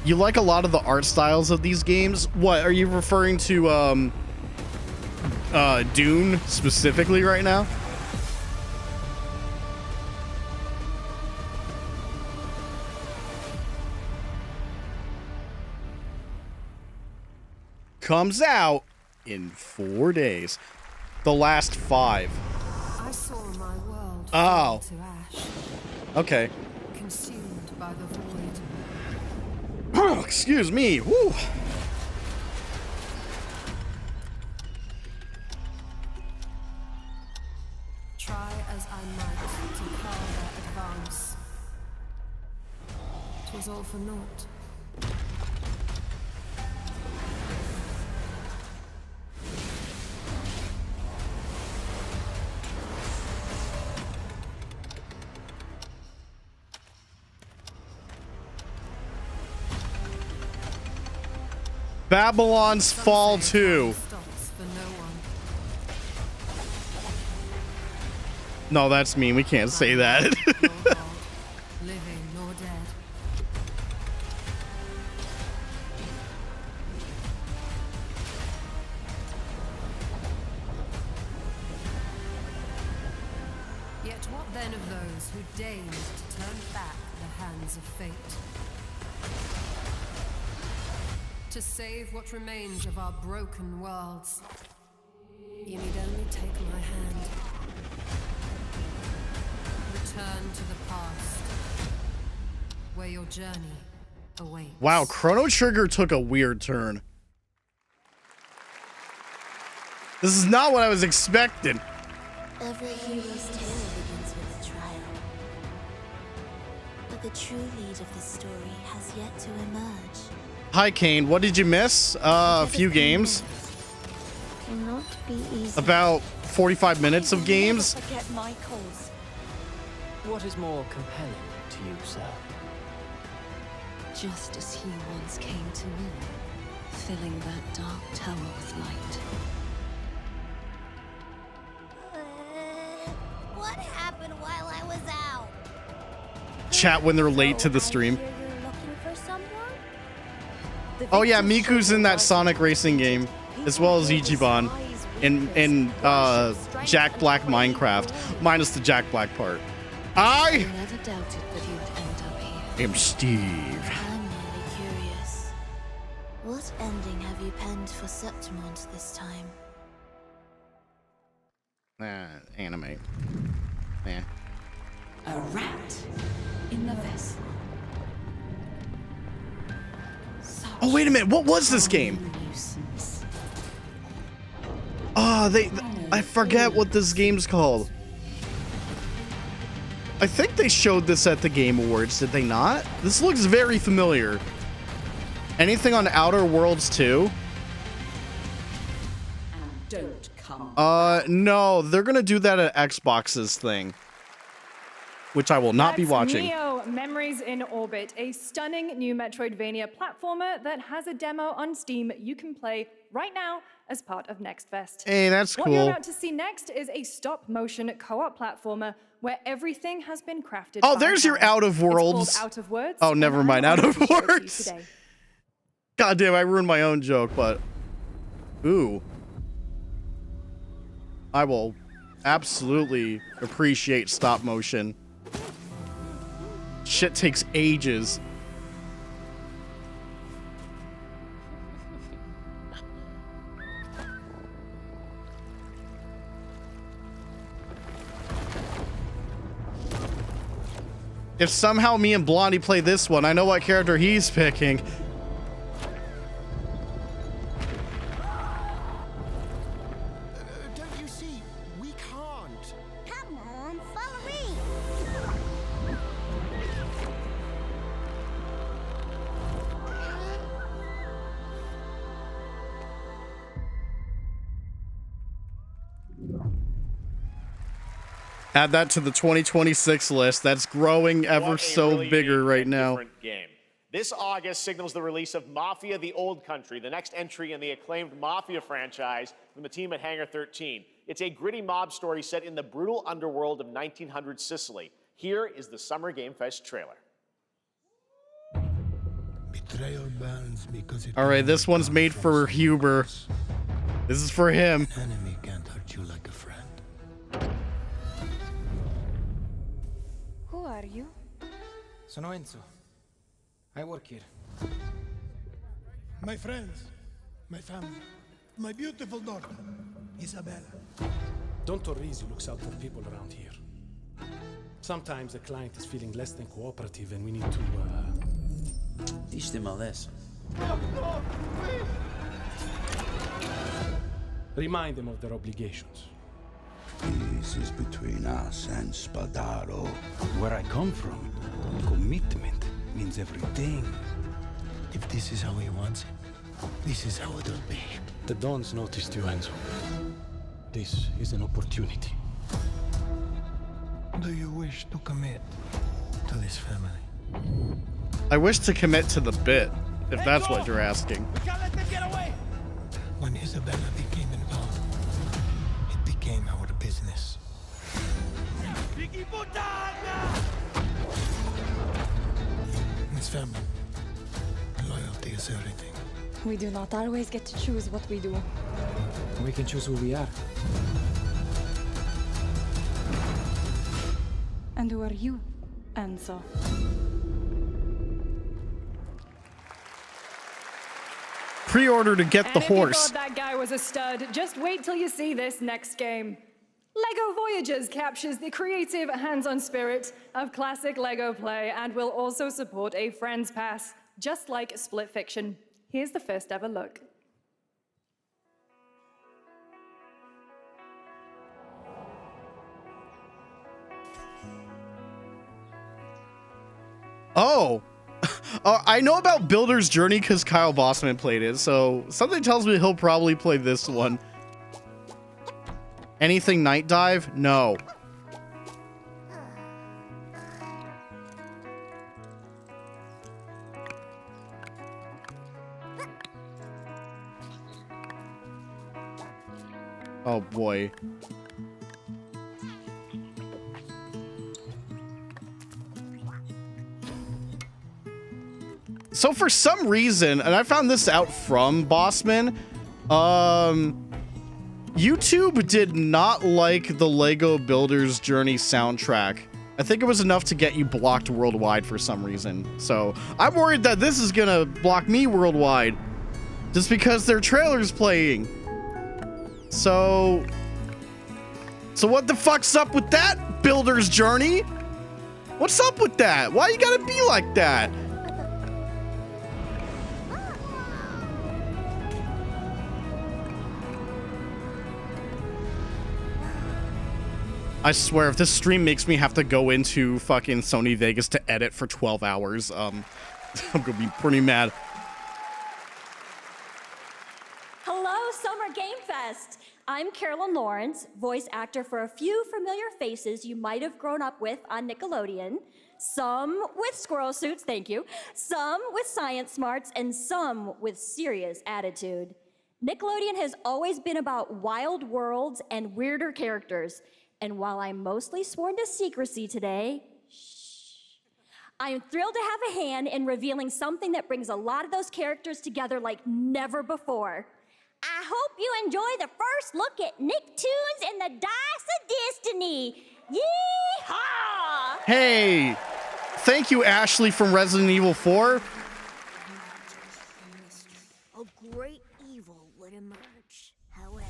You like a lot of the art styles of these games? What, are you referring to Dune specifically right now? Comes out in 4 days. The last 5. I saw my world Oh. fall to ash, Okay. consumed by the void. Excuse me. Woo. Try as I might to quell their advance. 'Twas all for naught. Babylon's Fall 2. Stops for no one. No, that's mean. We can't say that. Living nor dead. Yet what then of those who deigned to turn back the hands of fate? To save what remains of our broken worlds. You need only take my hand. Return to the past, where your journey awaits. Wow, Chrono Trigger took a weird turn. This is not what I was expecting. Every hero's tale begins with a trial. But the true lead of the story has yet to emerge. Hi, Kane. What did you miss? A few games. Cannot be easy. About 45 minutes of games. Forget my cause. What is more compelling to you, sir? Just as he once came to me, filling that dark tower with light. What happened while I was out? Chat when they're late to the stream. You're looking for someone? Oh yeah, Miku's in that Sonic racing game, as well as Ichiban, in Jack Black Minecraft, minus the Jack Black part. I never doubted that you would end up here. am Steve. I'm really curious. What ending have you penned for Septimont this time? Anime. Yeah. A rat in the vessel. Oh wait a minute, what was this game? I forget what this game's called. I think they showed this at the Game Awards, did they not? This looks very familiar. Anything on Outer Worlds 2? Don't come. No, they're gonna do that at Xbox's thing, which I will not be watching. Neo Memories in Orbit, a stunning new Metroidvania platformer that has a demo on Steam you can play right now as part of Next Fest. Hey, that's What you're cool. about to see next is a stop-motion co-op platformer where everything has been crafted. Oh, by there's your hand. Out of Worlds. It's called Out of Words. Oh, never and mind, I'm Out of honored to show it to you Words. today. God damn, I ruined my own joke, but ooh. I will absolutely appreciate stop motion. Shit takes ages. If somehow me and Blondie play this one, I know what character he's picking. Don't you see? We can't. Come on, follow me. Add that to the 2026 list. That's growing ever so bigger right now. Game. This August signals the release of Mafia: The Old Country, the next entry in the acclaimed Mafia franchise from the team at Hangar 13. It's a gritty mob story set in the brutal underworld of 1900 Sicily. Here is the Summer Game Fest trailer. Betrayal burns because it. All right, this one's made for Huber. This is for him. An enemy can't hurt you like a friend. Who are you? Sono Enzo. I work here. My friends, my family, my beautiful daughter, Isabella. Don Torrisi looks out for people around here. Sometimes the client is feeling less than cooperative and we need to, teach them a lesson. Remind them of their obligations. This is between us and Spadaro. Where I come from, commitment means everything. If this is how he wants it, this is how it'll be. The Dons noticed you, Enzo. This is an opportunity. Do you wish to commit to this family? I wish to commit to the bit, if that's what you're asking. We can't let them get away! When Isabella became involved, it became our business. This family, loyalty is everything. We do not always get to choose what we do. We can choose who we are. And who are you, Enzo? Pre-order to get the And if you horse. thought that guy was a stud, just wait till you see this next game. LEGO Voyagers captures the creative, hands-on spirit of classic LEGO play and will also support a Friends Pass, just like Split Fiction. Here's the first ever look. Oh. I know about Builder's Journey because Kyle Bossman played it, so something tells me he'll probably play this one. Anything Night Dive? No. Oh boy. So for some reason, and I found this out from Bossman, YouTube did not like the LEGO Builder's Journey soundtrack. I think it was enough to get you blocked worldwide for some reason. So I'm worried that this is gonna block me worldwide just because their trailer's playing. So what the fuck's up with that, Builder's Journey? What's up with that? Why you gotta be like that? I swear, if this stream makes me have to go into fucking Sony Vegas to edit for 12 hours, I'm gonna be pretty mad. Hello, Summer Game Fest! I'm Carolyn Lawrence, voice actor for a few familiar faces you might have grown up with on Nickelodeon. Some with squirrel suits, thank you. Some with science smarts, and some with serious attitude. Nickelodeon has always been about wild worlds and weirder characters. And while I'm mostly sworn to secrecy today, I am thrilled to have a hand in revealing something that brings a lot of those characters together like never before. I hope you enjoy the first look at Nicktoons and the Dice of Destiny. Yee-haw! Hey, thank you, Ashley from Resident Evil 4. A great evil would emerge. However,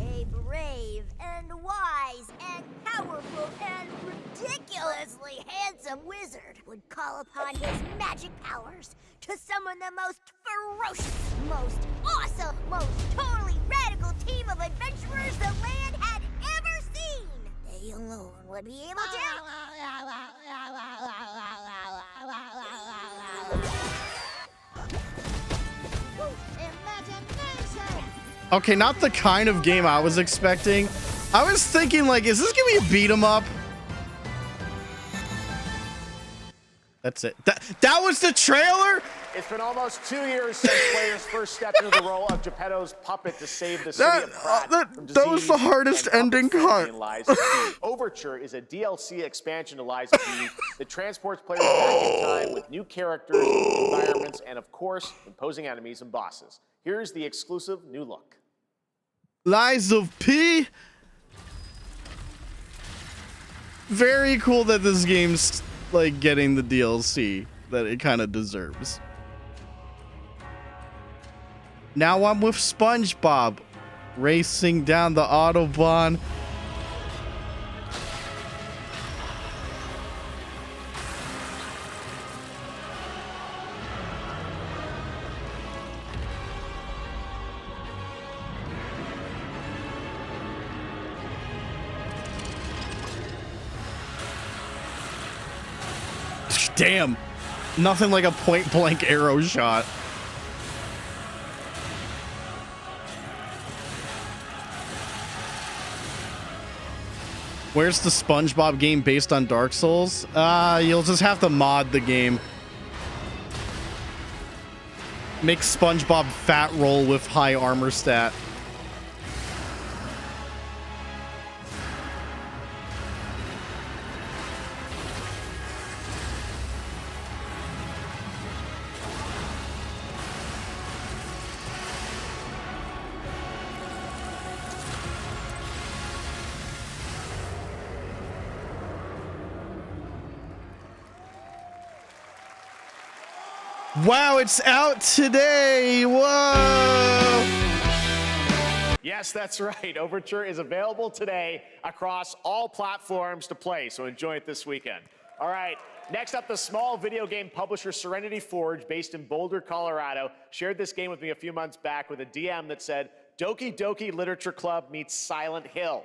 a brave and wise and powerful and ridiculous ridiculously handsome wizard would call upon his magic powers to summon the most ferocious, most awesome, most totally radical team of adventurers the land had ever seen. They alone would be able to... Okay, not the kind of game I was expecting. I was thinking, like, is this gonna be a beat 'em up? That's it. That was the trailer? It's been almost 2 years since players first stepped into the role of Geppetto's puppet to save the city of Pratt from that was the disease hardest and ending puppet cut. in Lies of P. Overture is a DLC expansion to Lies of P that transports players back in time with new characters, environments, and of course, imposing enemies and bosses. Here's the exclusive new look. Lies of P. Very cool that this game's like getting the DLC that it kind of deserves. Now I'm with SpongeBob, racing down the Autobahn. Damn, nothing like a point blank arrow shot. Where's the SpongeBob game based on Dark Souls? You'll just have to mod the game. Make SpongeBob fat roll with high armor stat. Wow, it's out today. Whoa. Yes, that's right. Overture is available today across all platforms to play, so enjoy it this weekend. All right, next up, the small video game publisher Serenity Forge, based in Boulder, Colorado, shared this game with me a few months back with a DM that said, Doki Doki Literature Club meets Silent Hill.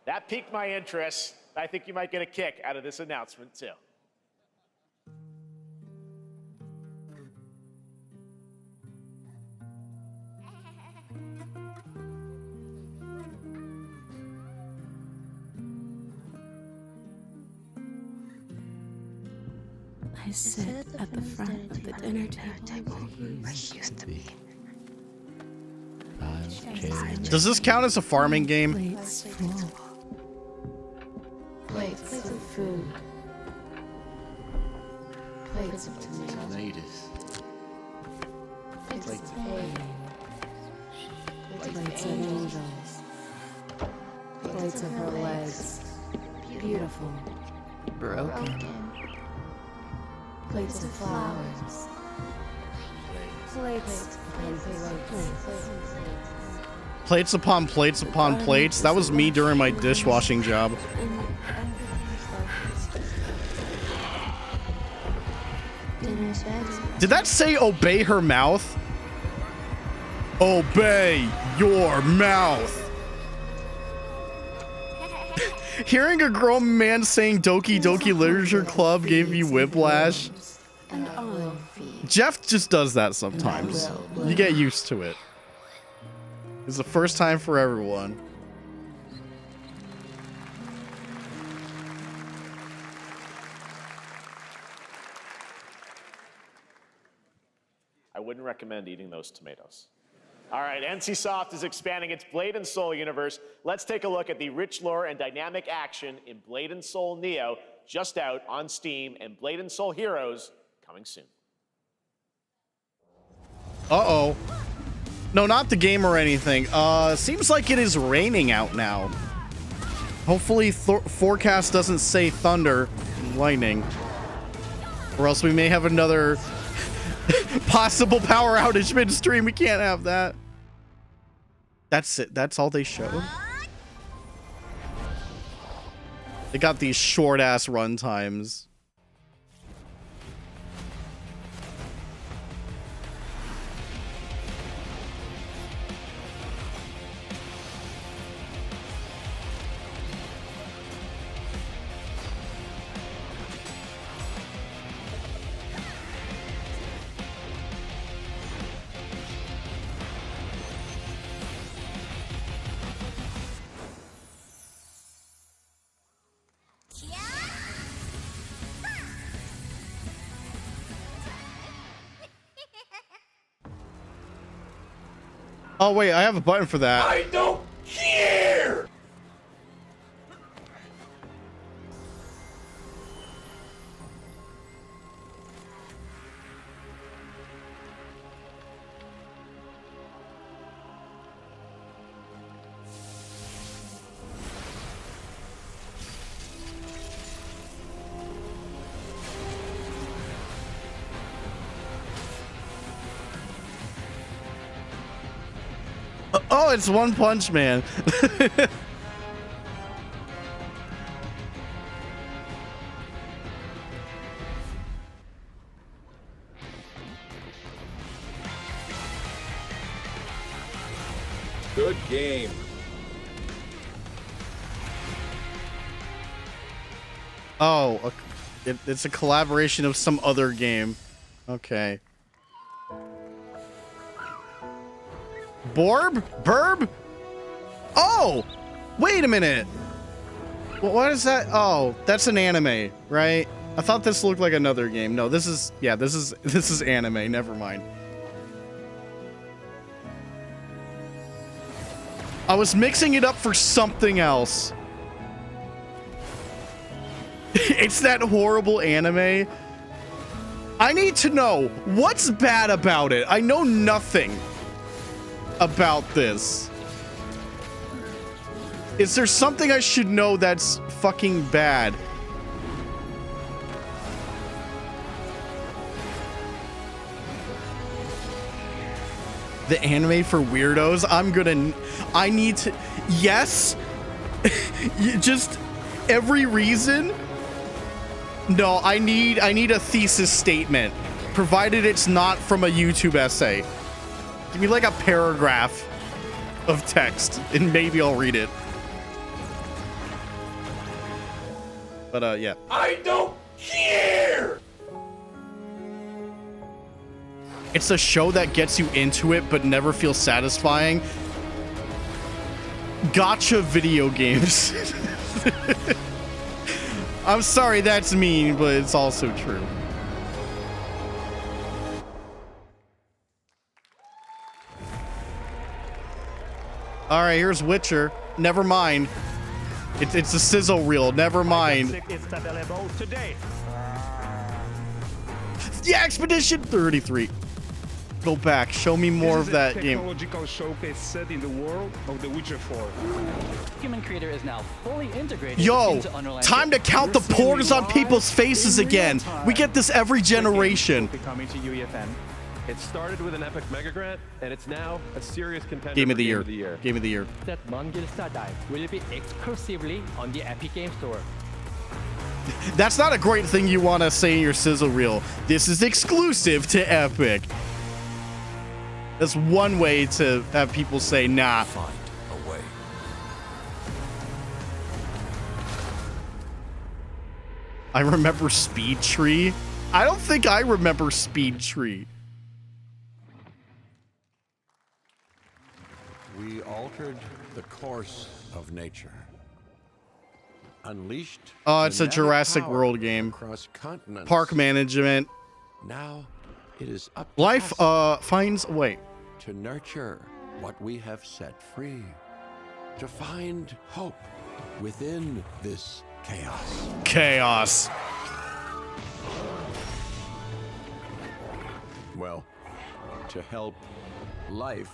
That piqued my interest. I think you might get a kick out of this announcement, too. I sit at the front of the dinner table where he used to be. Does this count as a farming game? Plates full. Plates of food. Plates of tomatoes. Plates of egg. Plates of angels. Plates of her legs. Beautiful. Broken. Plates of flowers. Plates upon plates. Plates upon plates upon plates. That was me during my dishwashing job. Did that say obey her mouth? Obey your mouth. Hearing a grown man saying Doki Doki Literature Club gave me whiplash. Jeff just does that sometimes. You get used to it. It's the first time for everyone. I wouldn't recommend eating those tomatoes. All right, NCSoft is expanding its Blade and Soul universe. Let's take a look at the rich lore and dynamic action in Blade and Soul Neo, just out on Steam, and Blade and Soul Heroes coming soon. Uh-oh. No, not the game or anything. Seems like it is raining out now. Hopefully forecast doesn't say thunder and lightning. Or else we may have another possible power outage midstream. We can't have that. That's it. That's all they showed. They got these short ass run times. Oh wait, I have a button for that. I don't care! Oh, it's One Punch Man. Good game. Oh, it's a collaboration of some other game. Okay. Burb? Oh! Wait a minute! What is that? Oh, that's an anime, right? I thought this looked like another game. No, this is anime. Never mind. I was mixing it up for something else. It's that horrible anime. I need to know what's bad about it. I know nothing about this. Is there something I should know that's fucking bad? The anime for weirdos? I need to, yes. Just every reason. No, I need a thesis statement, provided it's not from a YouTube essay. Give me like a paragraph of text and maybe I'll read it. But yeah. I don't care! It's a show that gets you into it but never feels satisfying. Gotcha video games. I'm sorry that's mean, but it's also true. All right, here's Witcher. Never mind. It's a sizzle reel. Never mind. It's available today. The Expedition 33. Go back. Show me more of that game. Technological showcase set in the world of The Witcher 4. Human Creator is now fully integrated Yo, into Unreal time to count the pores on people's faces again. We get this every generation. Coming to UEFN. It started with an epic mega grant, and it's now a serious contender Game for of the year. Game of the year. That Mongilsta Dive will be exclusively on the Epic Game Store. That's not a great thing you want to say in your sizzle reel. This is exclusive to Epic. That's one way to have people say, nah. Find a way. I remember Speed Tree. I don't think I remember Speed Tree. We altered the course of nature. Unleashed. Oh, it's a genetic Jurassic power World game. Across continents. Park management. Now it is up to Life us finds a way to nurture what we have set free, to find hope within this chaos. Chaos. Well, to help life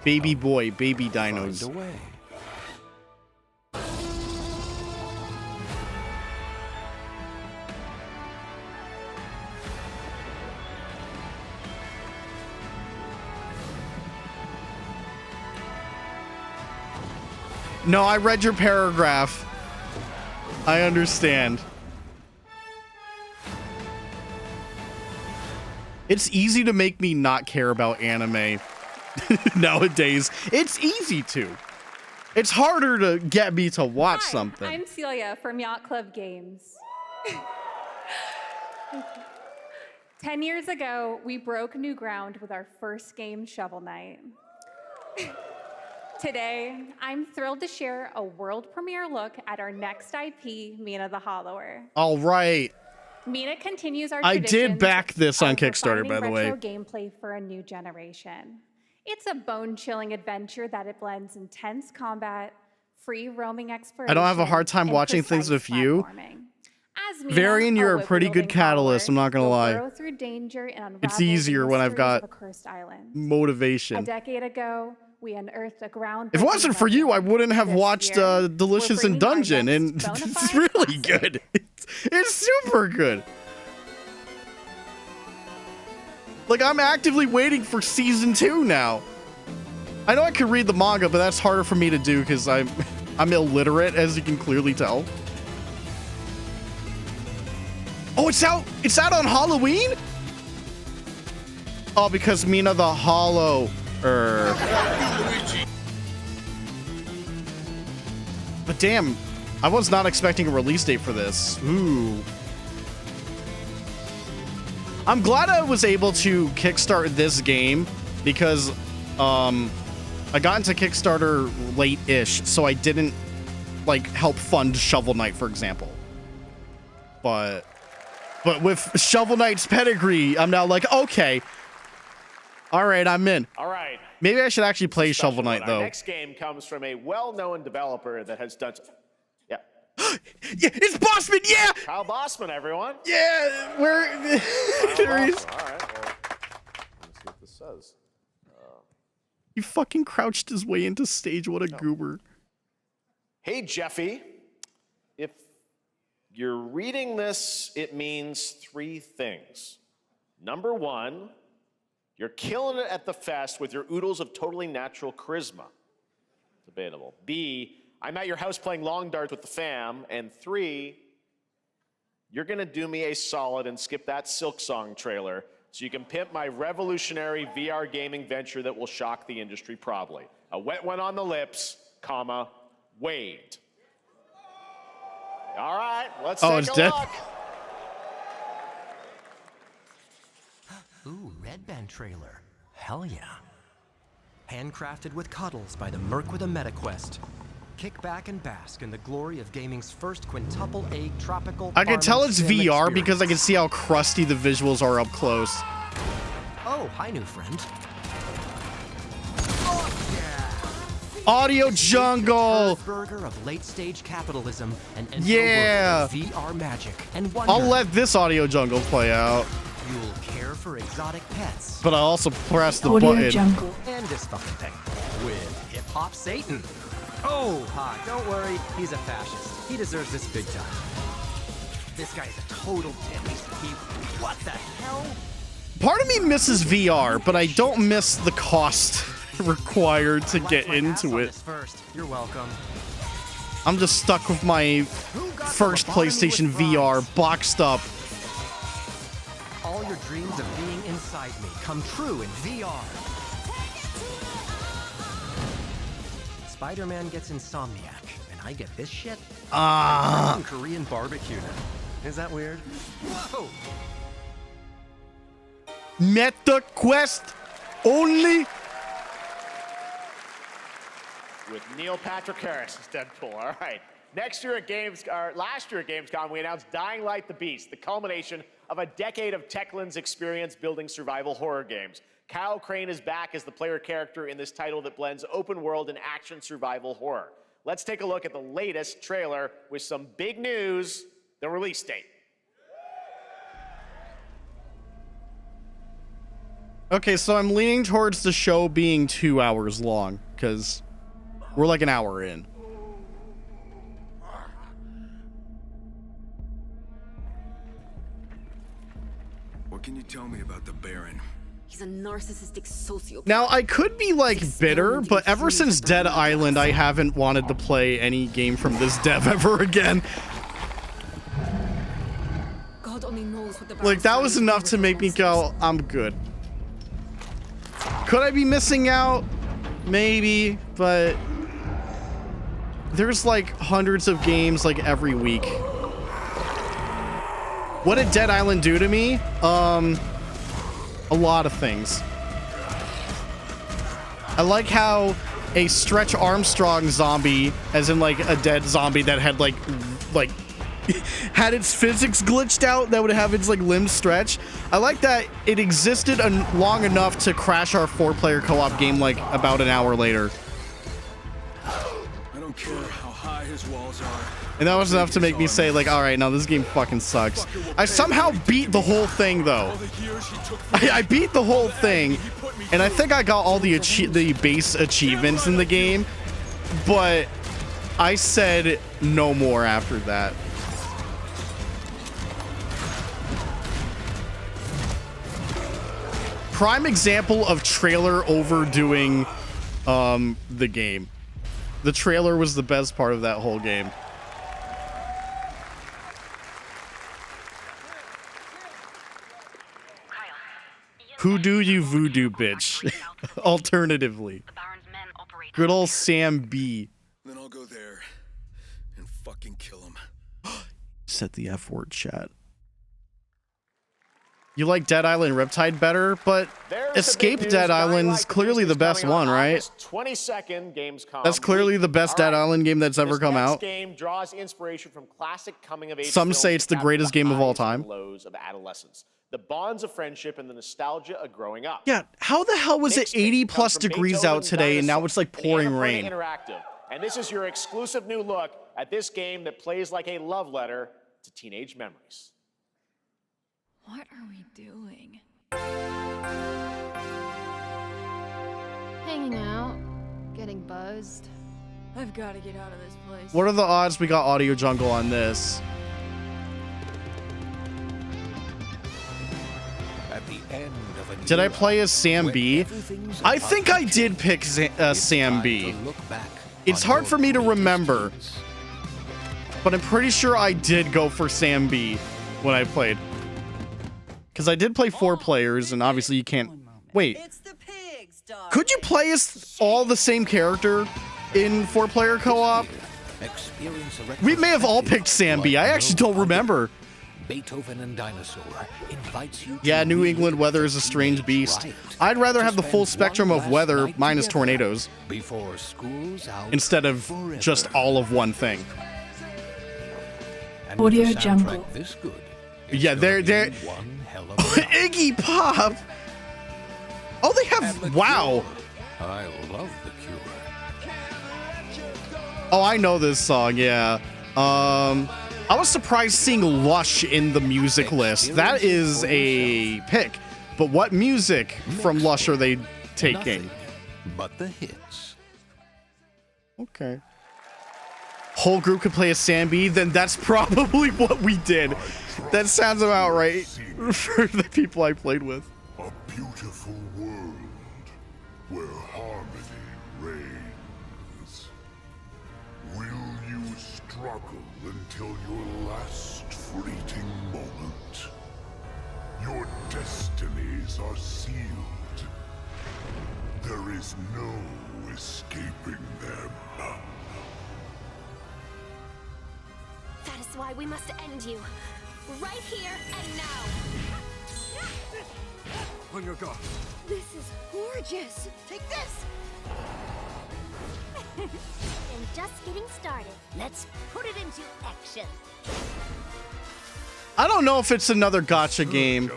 Baby boy, baby dinos. find a way. No, I read your paragraph. I understand. It's easy to make me not care about anime nowadays. It's easy to. It's harder to get me to watch something. I'm Celia from Yacht Club Games. 10 years ago, we broke new ground with our first game, Shovel Knight. Today, I'm thrilled to share a world premiere look at our next IP, Mina the Hollower. All right. Mina continues our I traditions did back this on of Kickstarter, by the way. retro gameplay for a new generation. It's a bone-chilling adventure that it blends intense combat, free roaming exploration. I don't have a hard time and watching things with you. platforming. As Mina, Varian, you're a pretty good whip-wielding catalyst, I'm not gonna will lie. burrow through danger and unravel It's the easier when I've mysteries got of a cursed island. A motivation. decade ago, we unearthed a ground. If it wasn't for you, I wouldn't have watched Delicious in Dungeon, and it's really good. It's super good. Like, I'm actively waiting for season 2 now. I know I could read the manga, but that's harder for me to do because I'm illiterate, as you can clearly tell. Oh, it's out! It's out on Halloween? Oh, because Mina the Hollow. But damn, I was not expecting a release date for this. Ooh. I'm glad I was able to kickstart this game because I got into Kickstarter late-ish, so I didn't like help fund Shovel Knight, for example. But with Shovel Knight's pedigree, I'm now like, okay. All right, I'm in. All right. Maybe I should actually play Shovel Knight, Our though. next game comes from a well-known developer that has done... Yeah. Yeah, it's Bossman, yeah! Kyle Bossman, everyone. Yeah, where... there he is. All right, well, let's see what this says. He fucking crouched his way into stage. What a goober. Hey, Jeffy. If you're reading this, it means 3 things. Number 1, you're killing it at the fest with your oodles of totally natural charisma. Debatable. B, I'm at your house playing long darts with the fam. And 3, you're gonna do me a solid and skip that Silk Song trailer so you can pimp my revolutionary VR gaming venture that will shock the industry probably. A wet one on the lips, comma, Wade. All right, let's take it's a dead. look. Ooh, Red Band trailer. Hell yeah. Handcrafted with cuddles by the Merc with a MetaQuest. Kick back and bask in the glory of gaming's first quintuple egg tropical. I can tell it's farming sim VR because I experience. can see how crusty the visuals are up close. Oh, hi, new friend. Audio Jungle. Burger of late-stage capitalism and Yeah. VR magic and wonder. I'll let this Audio Jungle play out, You'll care for exotic pets. but I also press the button. And this fucking thing with Hip Hop Satan. Oh, hi, don't worry, he's a fascist. He deserves this big time. This guy's a total dick. What the hell? Part of me misses VR, but I don't miss the cost required to get into it. First, you're welcome. I'm just stuck with my first PlayStation VR boxed up. All your dreams of being inside me come true in VR. Spider-Man gets Insomniac, and I get this shit? Ah. I'm Korean barbecue now. Is that weird? Whoa. Meta Quest only. With Neil Patrick Harris as Deadpool. All right. Last year at Gamescom, we announced Dying Light: The Beast, the culmination of a decade of Techland's experience building survival horror games. Kyle Crane is back as the player character in this title that blends open world and action survival horror. Let's take a look at the latest trailer with some big news, the release date. Okay, so I'm leaning towards the show being 2 hours long, because we're like an hour in. What can you tell me about the Baron? He's a narcissistic sociopath. Now, I could be, like, bitter, but ever since Dead Island, I haven't wanted to play any game from this dev ever again. God only knows what the Like, that was enough to make me go, I'm good. Could I be missing out? Maybe, but there's like hundreds of games like every week. What did Dead Island do to me? A lot of things. I like how a Stretch Armstrong zombie, as in like a dead zombie that had like had its physics glitched out, that would have its like limbs stretch. I like that it existed long enough to crash our 4-player co-op game like about an hour later. I don't care how high his walls are. And that was enough to make me say like, all right, no, this game fucking sucks. I somehow beat the whole thing though. I beat the whole thing, and I think I got all the base achievements in the game, but I said no more after that. Prime example of trailer overdoing the game. The trailer was the best part of that whole game. Who do you voodoo bitch? Alternatively. Good old Sam B. Then I'll go there and fucking kill him. Said the F word, chat. You like Dead Island Riptide better, but Escape Dead Island's clearly the best one, right? 22nd, Gamescom. That's clearly the best Dead Island game that's ever come out. This game draws inspiration from classic coming-of-age Some films say it's the that greatest capture game of all highs and time. Lows of adolescence, the bonds of friendship, and the nostalgia of growing up. Yeah, how the hell was it 80 plus degrees out today and now it's like pouring rain? Interactive. And this is your exclusive new look at this game that plays like a love letter to teenage memories. What are we doing? Hanging out, getting buzzed. I've got to get out of this place. What are the odds we got Audio Jungle on this? At the end of a Did I play as Sam B? I think I did pick Sam B. It's hard for me to remember, but I'm pretty sure I did go for Sam B when I played. Because I did play 4 players, and obviously you can't... Wait. Could you play as all the same character in 4-player co-op? We may have all picked Sam B. I actually don't remember. Beethoven and Dinosaur invites you. Yeah, New England weather is a strange beast. I'd rather have the full spectrum of weather minus tornadoes before school's out instead of just all of one thing. Audio Jungle. This good. Yeah, they're Iggy Pop. Oh, they have wow. I love The Cure. Oh, I know this song. Yeah. I was surprised seeing Lush in the music list. That is a pick. But what music from Lush are they taking? But the hits. Okay. Whole group could play a Sam B, then that's probably what we did. That sounds about right for the people I played with. A beautiful world where harmony reigns. Will you struggle until your last fleeting moment? Your destinies are sealed. There is no escaping them. That is why we must end you. Right here and now. On your guard. This is gorgeous. Take this. And just getting started. Let's put it into action. I don't know if it's another gacha game,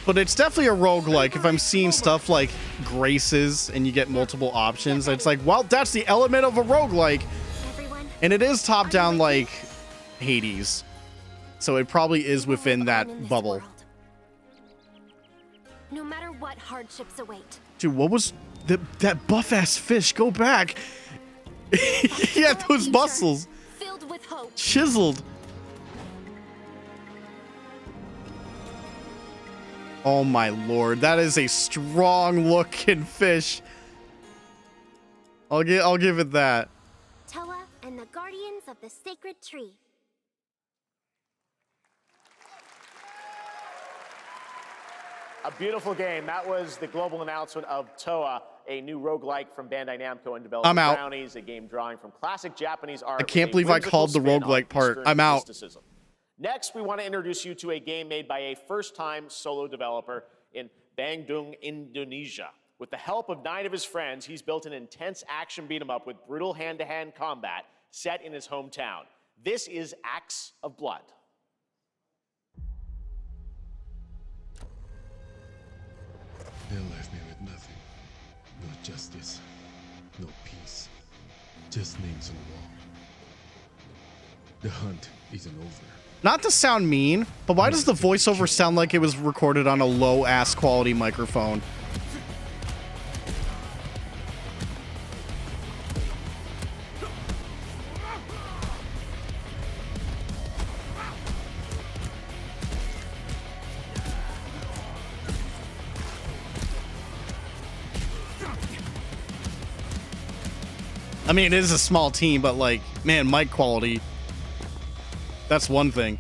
but it's definitely a roguelike. If I'm seeing stuff like Graces and you get multiple options, it's like, well, that's the element of a roguelike. And it is top-down like Hades. So it probably is within that bubble. No matter what hardships await. Dude, what was that buff-ass fish? Go back. He had those muscles. Filled with hope. Chiseled. Oh my lord, that is a strong-looking fish. I'll give it that. Toa and the Guardians of the Sacred Tree. A beautiful game. That was the global announcement of Toa, a new roguelike from Bandai Namco and developer I'm out. Brownies, a game drawing from classic Japanese art. I can't with a believe I whimsical called the spin on roguelike part. Eastern I'm out. mysticism. Next, we want to introduce you to a game made by a first-time solo developer in Bandung, Indonesia. With the help of 9 of his friends, he's built an intense action beat-em-up with brutal hand-to-hand combat set in his hometown. This is Acts of Blood. They left me with nothing. No justice, no peace. Just names on the wall. The hunt isn't over. Not to sound mean, but why does the voiceover sound like it was recorded on a low-ass quality microphone? I mean, it is a small team, but like, man, mic quality, that's one thing.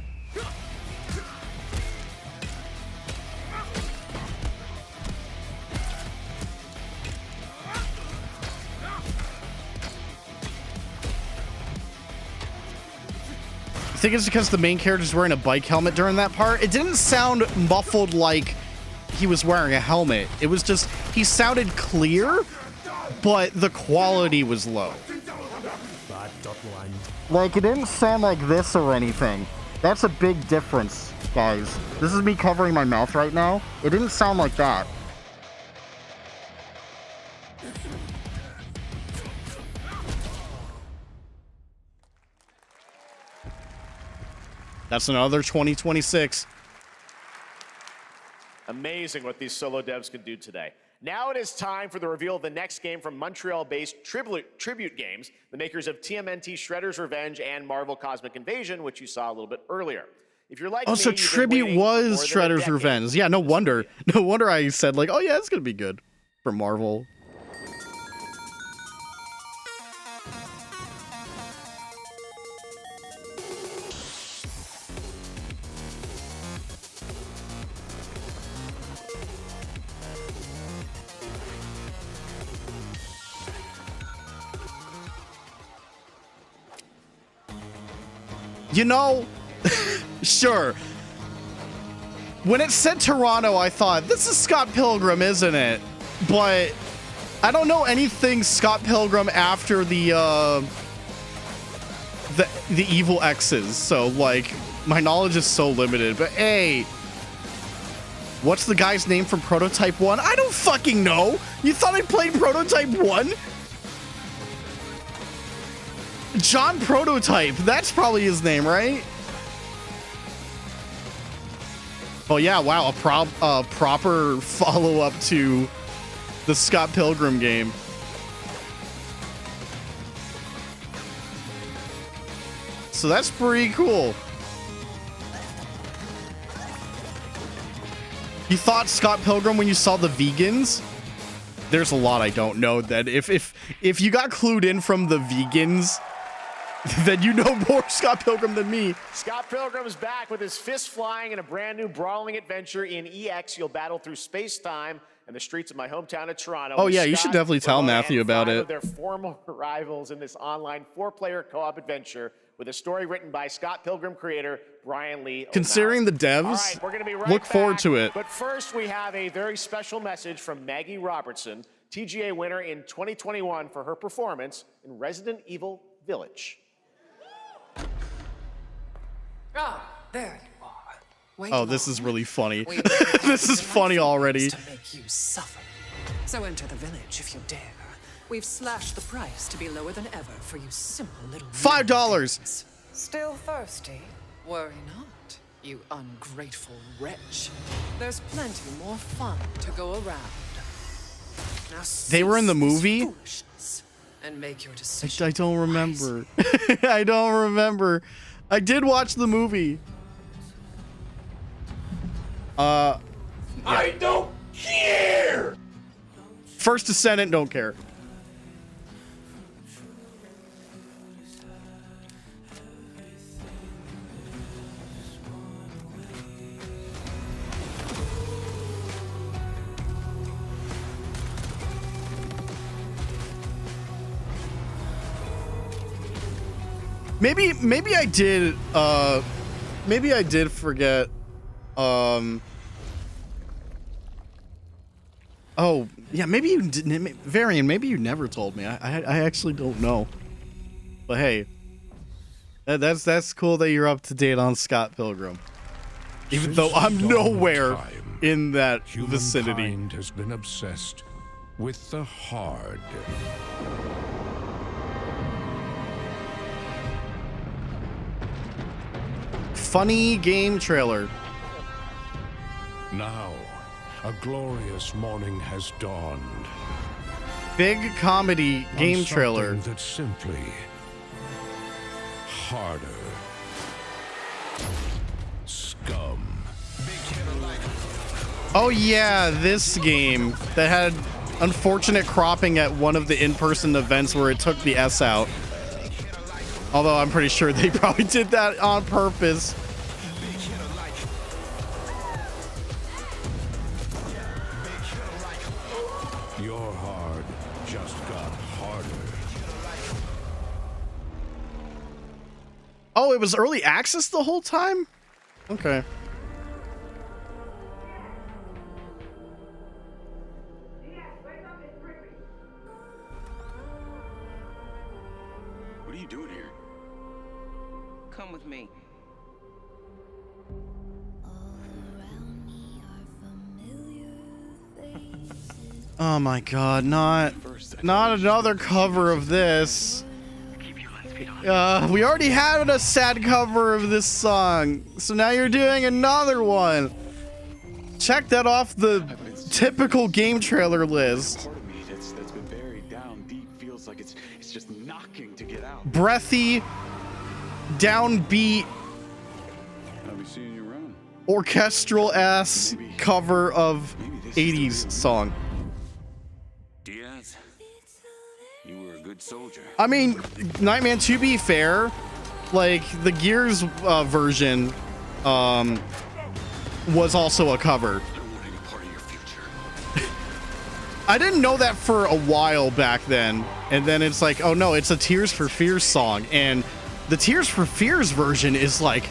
I think it's because the main character's wearing a bike helmet during that part. It didn't sound muffled like he was wearing a helmet. It was just, he sounded clear, but the quality was low. Like, it didn't sound like this or anything. That's a big difference, guys. This is me covering my mouth right now. It didn't sound like that. That's another 2026. Amazing what these solo devs can do today. Now it is time for the reveal of the next game from Montreal-based Tribute Games, the makers of TMNT Shredder's Revenge and Marvel Cosmic Invasion, which you saw a little bit earlier. If you're like Oh, me, so you've been Tribute waiting for was more than a Shredder's decade. Revenge. Yeah, no wonder. No wonder I said like, oh yeah, it's gonna be good for Marvel. You know, sure. When it said Toronto, I thought, this is Scott Pilgrim, isn't it? But I don't know anything Scott Pilgrim after the Evil X's. So, like, my knowledge is so limited. But, hey, what's the guy's name from Prototype 1? I don't fucking know. You thought I played Prototype 1? John Prototype. That's probably his name, right? Oh yeah, wow, a proper follow-up to the Scott Pilgrim game. So that's pretty cool. You thought Scott Pilgrim when you saw the vegans? There's a lot I don't know. That if you got clued in from the vegans, then you know more Scott Pilgrim than me. Scott Pilgrim's back with his fist flying in a brand new brawling adventure in EX. You'll battle through space-time and the streets of my hometown of Toronto. Oh yeah, you should definitely tell Matthew about it. Their former rivals in this online 4-player co-op adventure with a story written by Scott Pilgrim creator Brian Lee O'Malley. Considering the devs, all right, we're gonna be right look forward back, to it. But first, we have a very special message from Maggie Robertson, TGA winner in 2021 for her performance in Resident Evil Village. Ah, there you are. Wait Oh, this is really funny. We This is funny already. to make you suffer. So enter the village if you dare. We've slashed the price to be lower than ever for you simple little $5. Still thirsty? Worry not, you ungrateful wretch. There's plenty more fun to go around. Now They were in the cease this movie? foolishness And make your decision. I don't remember. I don't remember. I did watch the movie. I don't care! First Descendant, don't care. Maybe I did. Maybe I did forget. Oh yeah, maybe you didn't. Varian, maybe you never told me. I actually don't know. But hey, that's cool that you're up to date on Scott Pilgrim. Even though I'm nowhere in that vicinity. Humankind has been obsessed with the hard. Funny game trailer. Now, a glorious morning has dawned. Big comedy game On trailer. something that's simply harder. Scum. Oh yeah, this game that had unfortunate cropping at one of the in-person events where it took the S out. Although I'm pretty sure they probably did that on purpose. Your hard just got harder. Oh, it was early access the whole time? Okay. What are you doing here? Come with me. Oh my god, not another cover of this. We already had a sad cover of this song, so now you're doing another one. Check that off the typical game trailer list. Part of me that's been buried down deep feels like it's just knocking to get out. Breathy, downbeat, I'll be seeing you around. orchestral ass cover of 80s song. Diaz, you were a good soldier. I mean, Nightman, to be fair, like the Gears version was also a cover. I didn't know that for a while back then, and then it's like, oh no, it's a Tears for Fears song, and the Tears for Fears version is like,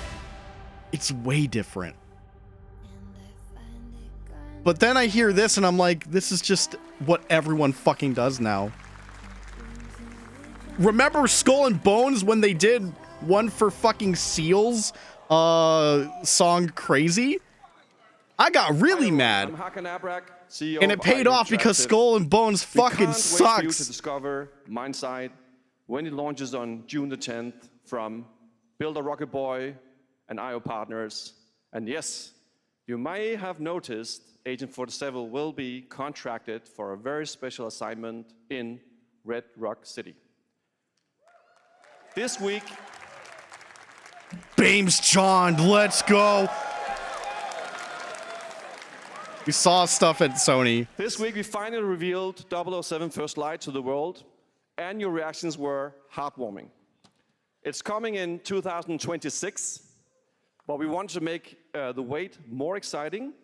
it's way different. But then I hear this and I'm like, this is just what everyone fucking does now. Remember Skull and Bones when they did one for fucking Seals song Crazy? I got really mad. I'm Hakan Abrak, CEO And it paid off because Skull and Bones fucking We can't wait for you to sucks. discover Mindside when it launches on June the 10th from Builder Rocket Boy and IO Partners. And yes, you may have noticed Agent 47 will be contracted for a very special assignment in Red Rock City. This week, Bames John, let's go. We saw stuff at Sony. This week we finally revealed 007 First Light to the world, and your reactions were heartwarming. It's coming in 2026, but we want to make the wait more exciting.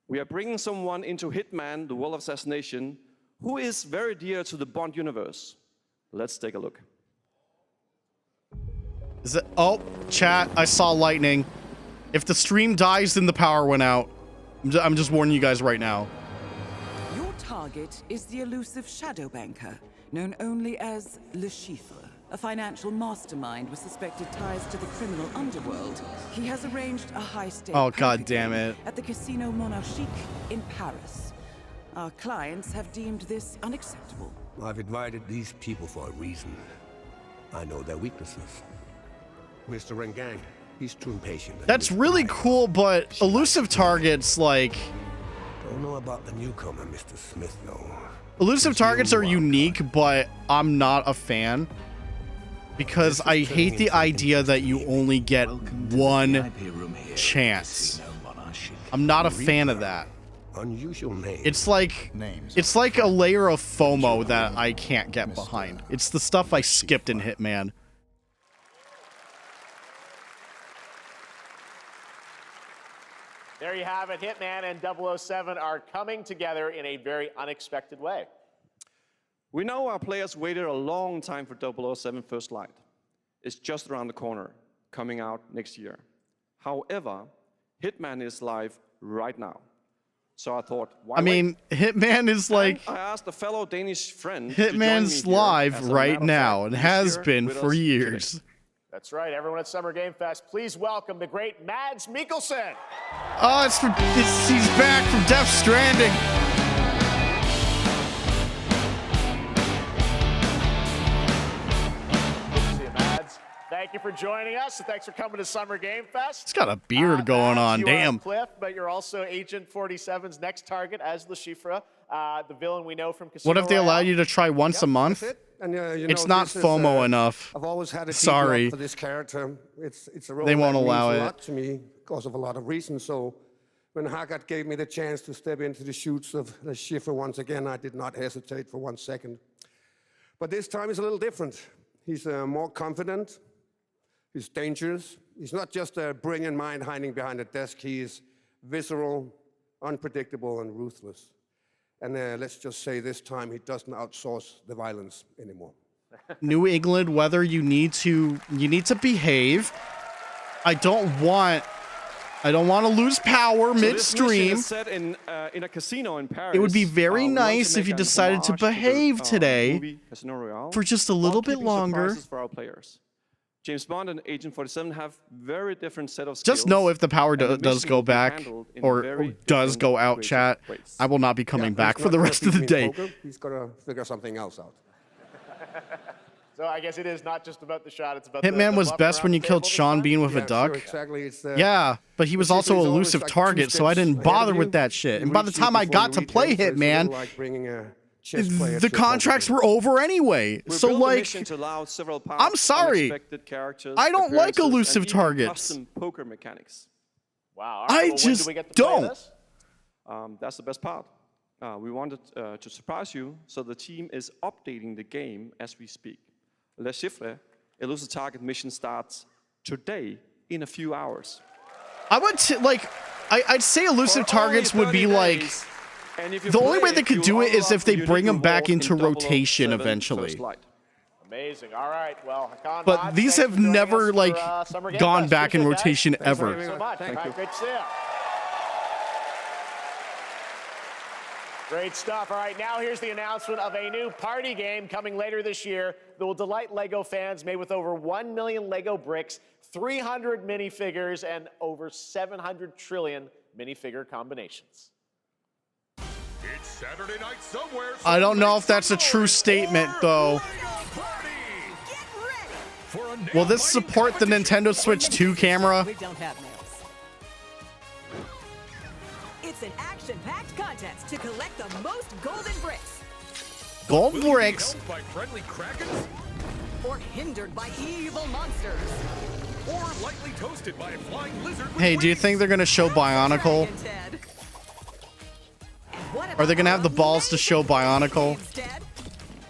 We are bringing someone into Hitman, the World of Assassination, who is very dear to the Bond universe. Let's take a look. Is it? Oh, chat, I saw lightning. If the stream dies, then the power went out. I'm just warning you guys right now. Your target is the elusive shadow banker, known only as Le Chiffre, a financial mastermind with suspected ties to the criminal underworld. He has arranged a high-stakes Oh, god damn it. at the Casino Monarchique in Paris. Our clients have deemed this unacceptable. I've invited these people for a reason. I know their weaknesses. Mr. Rengang, he's too impatient. That's really cool, but elusive targets, like... Don't know about the newcomer, Mr. Smith, though. Elusive targets are unique, but I'm not a fan. Because I hate the idea that you only get one chance. I'm not a fan of that. Unusual name. It's like a layer of FOMO that I can't get behind. It's the stuff I skipped in Hitman. There you have it. Hitman and 007 are coming together in a very unexpected way. We know our players waited a long time for 007 First Light. is just around the corner, coming out next year. However, Hitman is live right now. So I thought, why wait? Hitman is like... I asked a fellow Danish friend to join me Hitman's here. live As a right matter of now fact, and he's has here been with for us years. today. That's right, everyone at Summer Game Fest, please welcome the great Mads Mikkelsen. Oh, he's back from Death Stranding. See you, Mads. Thank you for joining us, and thanks for coming to Summer Game Fest. He's got a beard going on, You damn. are Cliff, but you're also Agent 47's next target as Le Chiffre, the villain we know from Casino What if they allow Royale. you to try once a month? And, you It's know, not this is, FOMO enough. I've always had a deep Sorry. love for this character. It's a role They won't that allow means it. a lot to me because of a lot of reasons. So when Haggard gave me the chance to step into the shoots of Le Chiffre once again, I did not hesitate for 1 second. But this time is a little different. He's more confident. He's dangerous. He's not just a brilliant mind hiding behind a desk. He is visceral, unpredictable, and ruthless. And let's just say this time he doesn't outsource the violence anymore. New England weather, you need to behave. I don't want to lose power So this mission midstream. is set in a casino in Paris. It would be very We want nice to if you make an decided to homage the, behave today movie Casino Royale, for just a while little bit keeping longer. surprises for our players. James Bond and Agent 47 have very different set of skills. Just know if the power and the does mission go will be back handled in or very does different go out, ways. chat, I will not be coming back He's for the not rest of the gonna day. beat poker. He's got to figure something else out. So I guess it is not just about the shot, it's about Hitman the was bluff best around when the you killed table this Sean time? Bean with a Yeah, duck. sure, exactly. It's, Yeah, but he was Le also Chiffre is an always elusive like 2 target, so I steps didn't ahead bother of with you. that shit. He And by the reads you time I before got you to read play him, so it's a little Hitman, like bringing a chess player the to a contracts poker were over anyway. We So built the like, mission to allow several I'm sorry. unexpected characters, I don't like appearances, elusive and even targets. custom poker mechanics. Wow. All I right, well, when just do we get to play don't. this? That's the best part. We wanted to surprise you, so the team is updating the game as we speak. Le Chiffre, elusive target mission starts today in a few hours. I would I'd say elusive targets would be like, the only way they could do it is if they bring them back into rotation eventually. Amazing. All right. Well, Hakan But Mods, these thanks have for joining never us like for, Summer Game gone Fest. back in Appreciate that. rotation Thanks ever. so much. Thank All right, you. great to see you. Great stuff. All right, now here's the announcement of a new party game coming later this year that will delight LEGO fans, made with over 1 million LEGO bricks, 300 minifigures, and over 700 trillion minifigure combinations. It's Saturday night somewhere. I don't know if that's a true statement though. Will this support the Nintendo Switch 2 camera? We don't have nails. It's an action-packed contest to collect the most golden bricks. Gold bricks? By friendly krakens? Or hindered by evil monsters. Or lightly toasted by a flying lizard with Hey, do you think they're gonna show Bionicle? Are they gonna have the balls to show Bionicle?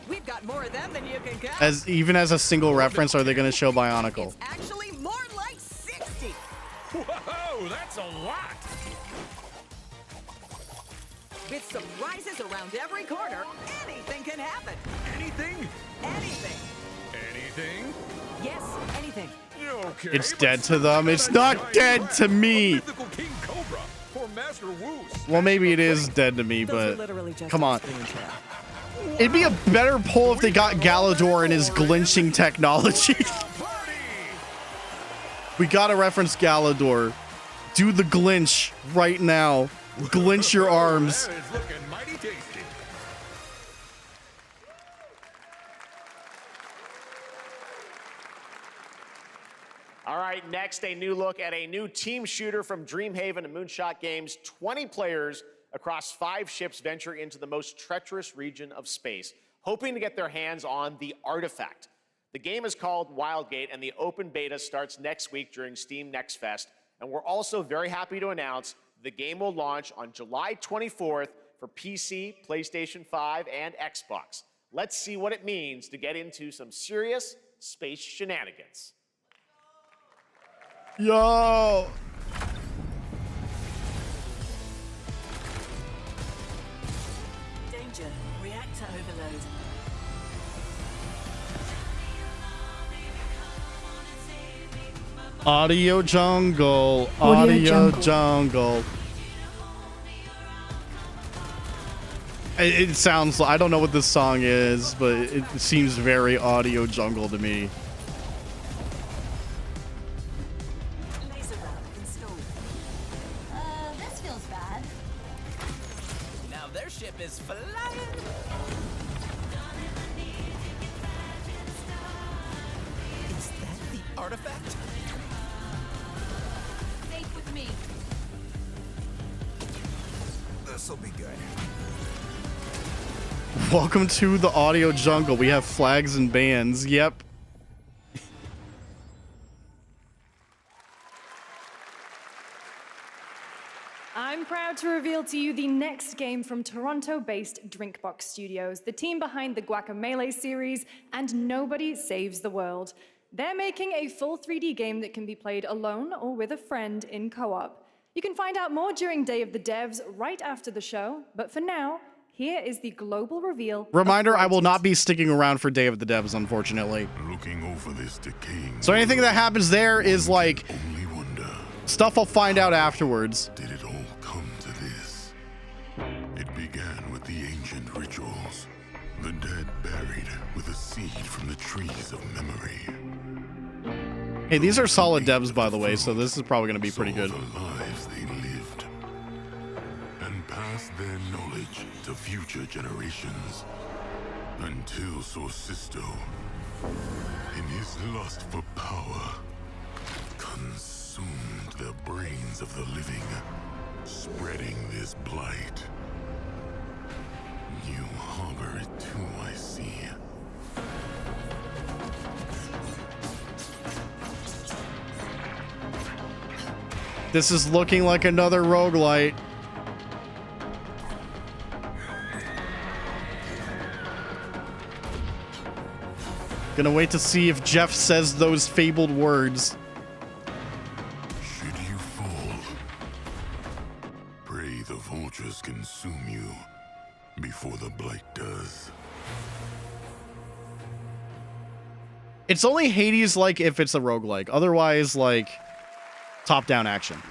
We've got more of them than you can count. As even as a single reference, are they gonna show Bionicle? Actually, more like 60. Whoa, that's a lot. With surprises around every corner, anything can happen. Anything? Anything. Anything? Yes, anything. Okay, It's dead to them. It's not dead to me. mythical King Cobra or Master Wu's. Well, maybe it is dead to me, Those were but literally just come on. screen share. It'd be a better pull if they got Galador and his glinching technology. We gotta reference Galador. Do the glinch right now. Glinch your arms. That is looking mighty tasty. All right, next, a new look at a new team shooter from Dreamhaven and Moonshot Games. 20 players across 5 ships venture into the most treacherous region of space, hoping to get their hands on the artifact. The game is called Wildgate, and the open beta starts next week during Steam Next Fest. And we're also very happy to announce the game will launch on July 24th for PC, PlayStation 5, and Xbox. Let's see what it means to get into some serious space shenanigans. Yo. Danger. Reactor overload. Audio Jungle. Audio Jungle. It sounds, I don't know what this song is, but it seems very Audio Jungle to me. This feels bad. Now their ship is flying. Is that the artifact? Safe with me. This'll be good. Welcome to the Audio Jungle. We have flags and bands. Yep. I'm proud to reveal to you the next game from Toronto-based Drinkbox Studios, the team behind the Guacamelee series and Nobody Saves the World. They're making a full 3D game that can be played alone or with a friend in co-op. You can find out more during Day of the Devs right after the show, but for now, here is the global reveal. Reminder, I will not be sticking around for Day of the Devs, unfortunately. Looking over this decaying. So anything that happens there is like stuff I'll find out afterwards. Did it all come to this? It began with the ancient rituals. The dead buried with a seed from the trees of memory. Hey, these are solid devs, by the way, so this is probably going to be pretty good. The lives they lived and passed their knowledge to future generations until Sorcisto, in his lust for power, consumed the brains of the living, spreading this blight. You harbor it too, I see. This is looking like another roguelite. Gonna wait to see if Jeff says those fabled words. Should you fall, pray the vultures consume you before the blight does. It's only Hades like if it's a roguelike. Otherwise, like, top-down action.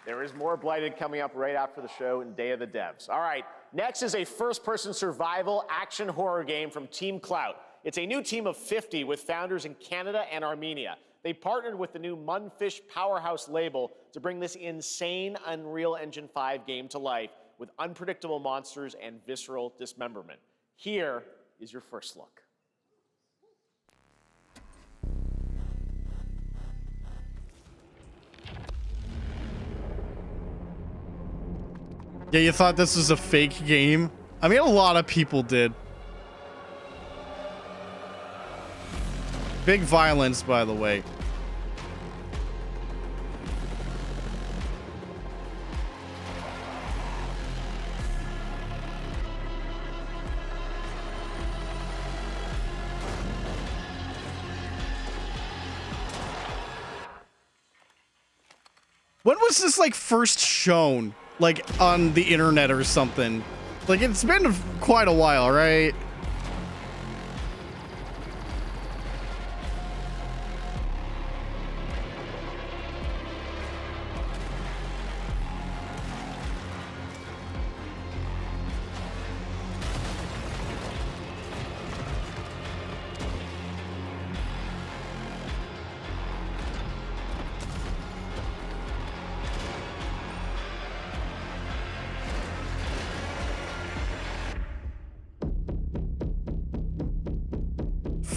There is more Blighted coming up right after the show in Day of the Devs. All right, next is a first-person survival action horror game from Team Clout. It's a new team of 50 with founders in Canada and Armenia. They partnered with the new Munfish Powerhouse label to bring this insane Unreal Engine 5 game to life with unpredictable monsters and visceral dismemberment. Here is your first look. Yeah, you thought this was a fake game? I mean, a lot of people did. Big violence, by the way. When was this, like, first shown? Like, on the internet or something? Like, it's been quite a while, right?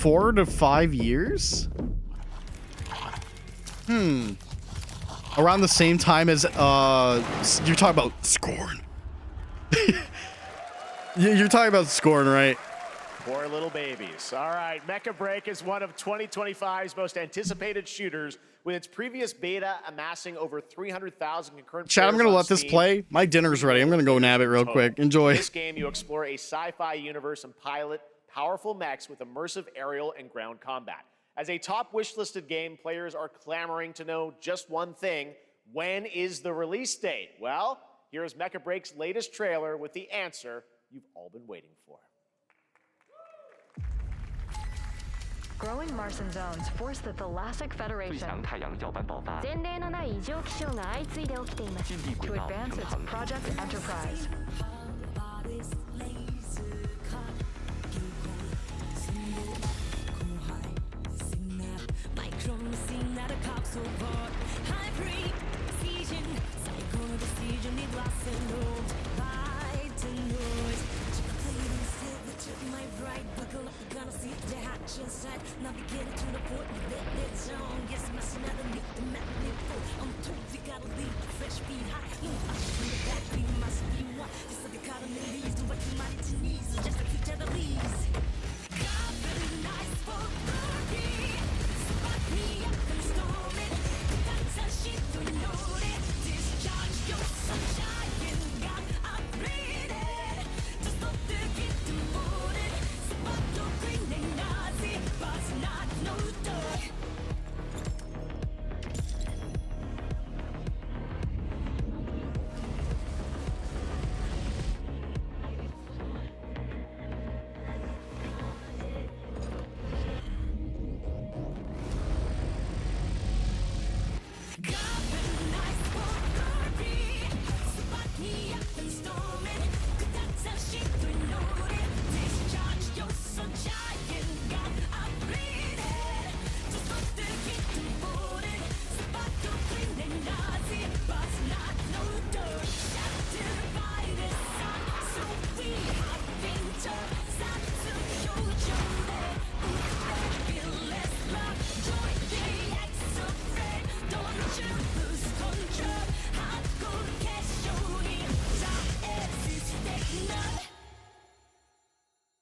$4 to 5 years? Around the same time as, you're talking about Scorn. You're talking about Scorn, right? Poor little babies. All right, Mecha Break is one of 2025's most anticipated shooters, with its previous beta amassing over 300,000 concurrent Chat, I'm players gonna on let this Steam. play. My dinner's ready. I'm gonna go nab it real quick. Enjoy. In this game, you explore a sci-fi universe and pilot powerful mechs with immersive aerial and ground combat. As a top wishlisted game, players are clamoring to know just one thing: when is the release date? Well, here's Mecha Break's latest trailer with the answer you've all been waiting for. Growing Martian zones force the Thalassic Federation to advance its Project Enterprise.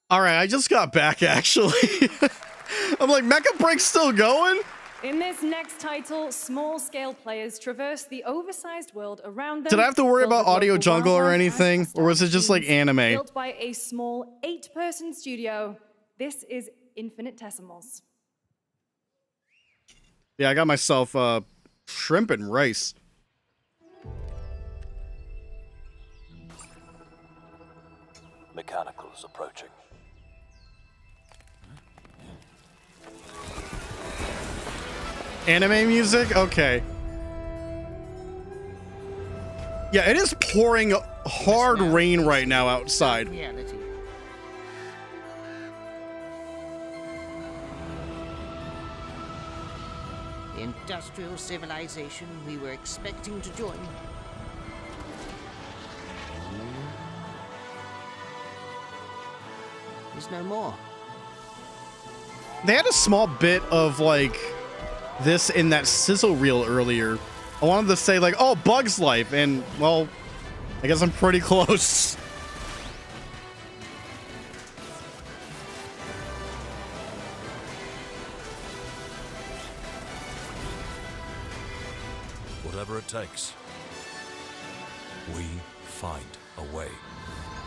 All right, I just got back, actually. I'm like, Mecha Break's still going? In this next title, small-scale players traverse the oversized world around them. Did I have to worry filled about with audio local jungle or wildlife and anything? Or was it just like anime? built by a small 8-person studio. This is Infinitesimals. Yeah, I got myself shrimp and rice. Mechanicals approaching. Anime music? Okay. Yeah, it is pouring hard rain right now outside. Reality. The industrial civilization we were expecting to join is no more. They had a small bit of like this in that sizzle reel earlier. I wanted to say like, oh, Bug's Life, and well, I guess I'm pretty close. Whatever it takes, we find a way.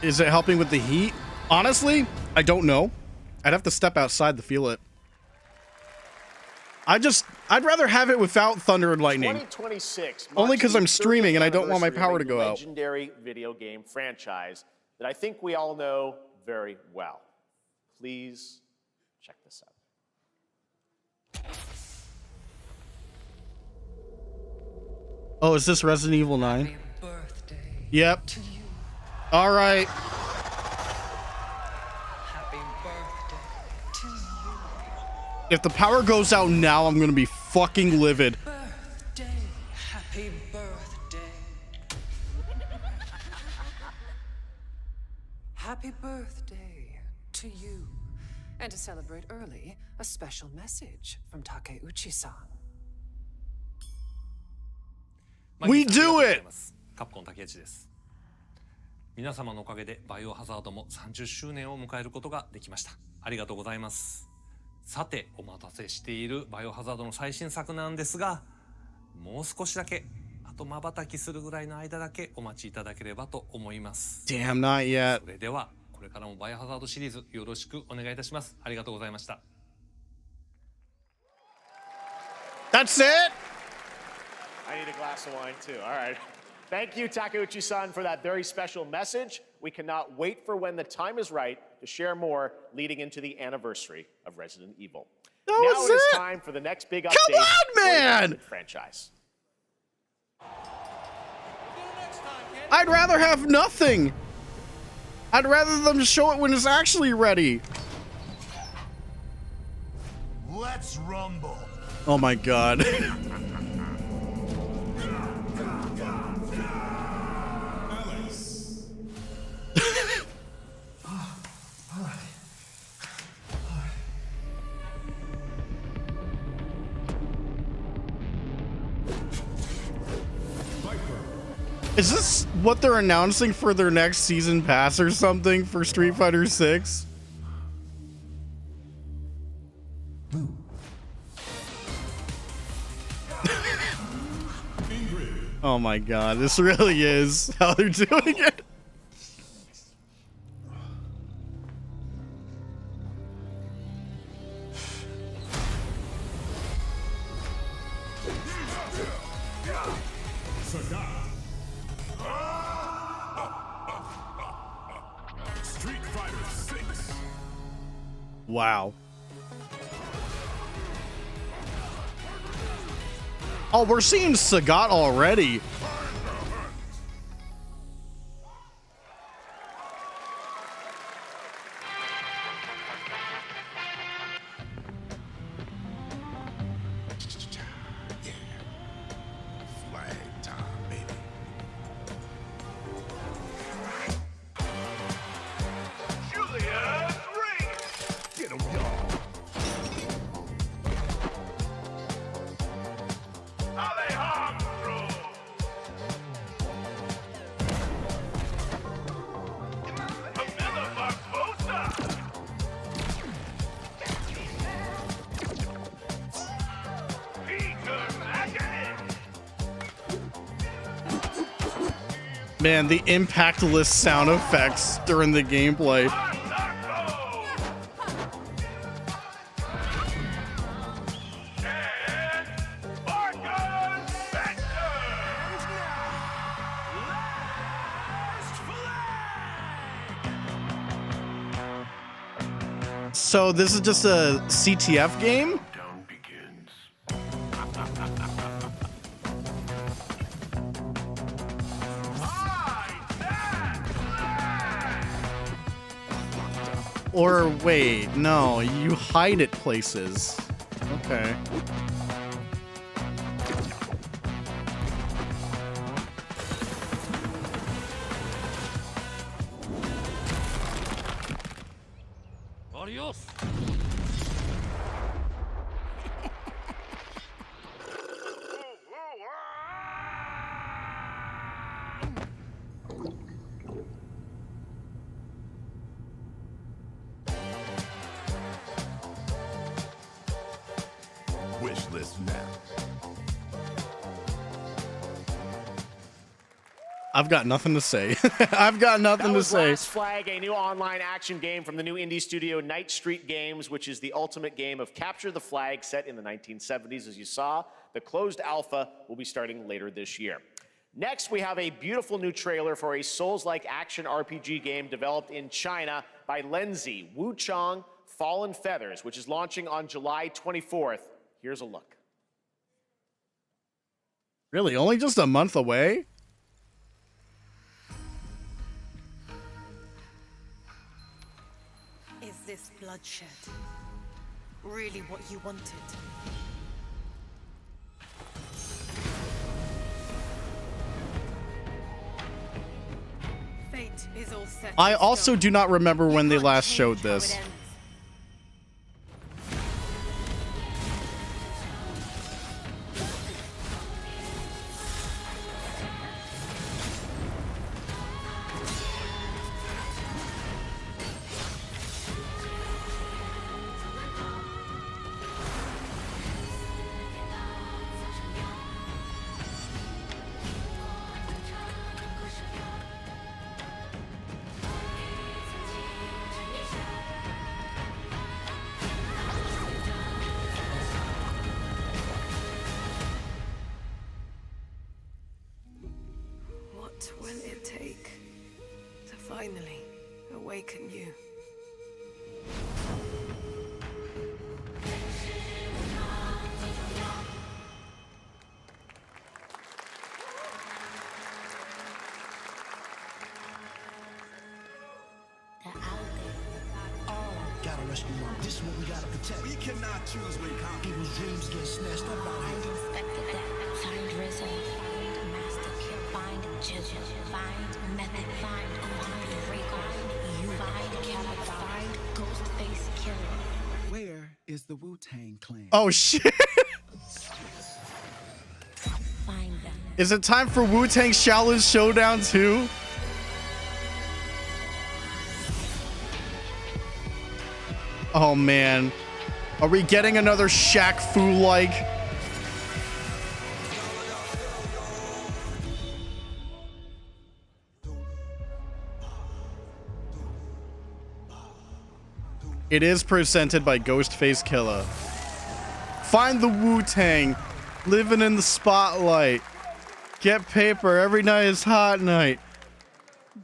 Is it helping with the heat? Honestly, I don't know. I'd have to step outside to feel it. I'd rather have it without thunder and lightning. 2026. Only because I'm marks the streaming and I don't want my 30th power to anniversary go of a out. Legendary video game franchise that I think we all know very well. Please check this out. Oh, is this Resident Evil 9? Yep. All right. If the power goes out now, I'm gonna be fucking livid. Happy birthday. Happy birthday to you. And to celebrate early, a special message from Takeuchi-san. We do it! カプコン竹内です。皆様のおかげでバイオハザードも30周年を迎えることができました。ありがとうございます。さて、お待たせしているバイオハザードの最新作なんですが、もう少しだけ、あと瞬きするぐらいの間だけお待ちいただければと思います。Damn, not yet. それでは、これからもバイオハザードシリーズよろしくお願いいたします。ありがとうございました。That's it? I need a glass of wine too. All right. Thank you, Takeuchi-san, for that very special message. We cannot wait for when the time is right to share more leading into the anniversary of Resident Evil. Now was it is it? time for the next big update. Come on, man! For the franchise. I'd rather have nothing. I'd rather them show it when it's actually ready. Let's rumble. Oh my god. Is this what they're announcing for their next season pass or something for Street Fighter 6? Oh my god, this really is how they're doing it. Street Fighter 6. Wow. Oh, we're seeing Sagat already. Flag time, baby. Julius Reigns. Get him, y'all. Alejandro. Camila Barbosa. Peter McIntyre. Man, the impactless sound effects during the gameplay. So this is just a CTF game? Or wait, no, you hide at places. Okay. Adios. Wish list now. I've got nothing to say. I've got nothing to say. Last Flag, a new online action game from the new indie studio Night Street Games, which is the ultimate game of capture the flag set in the 1970s. As you saw, the closed alpha will be starting later this year. Next, we have a beautiful new trailer for a Souls-like action RPG game developed in China by Lenzi, Wuchang Fallen Feathers, which is launching on July 24th. Here's a look. Really? Only just a month away? Is this bloodshed really what you wanted? Fate is all set. I also do not remember when they last showed this. What will it take to finally awaken you? We cannot choose when people's dreams get snatched up out here. Find Inspector Death, find Rizzo, find Master Kill, find Jill, find Method, find Rico, you find Kevin, find Ghostface Killer. Where is the Wu-Tang Clan? Oh shit. Find them. Is it time for Wu-Tang Shaolin Showdown 2? Oh man. Are we getting another Shaq Fu-like? It is presented by Ghostface Killer. Find the Wu-Tang. Living in the spotlight. Get paper. Every night is hot night.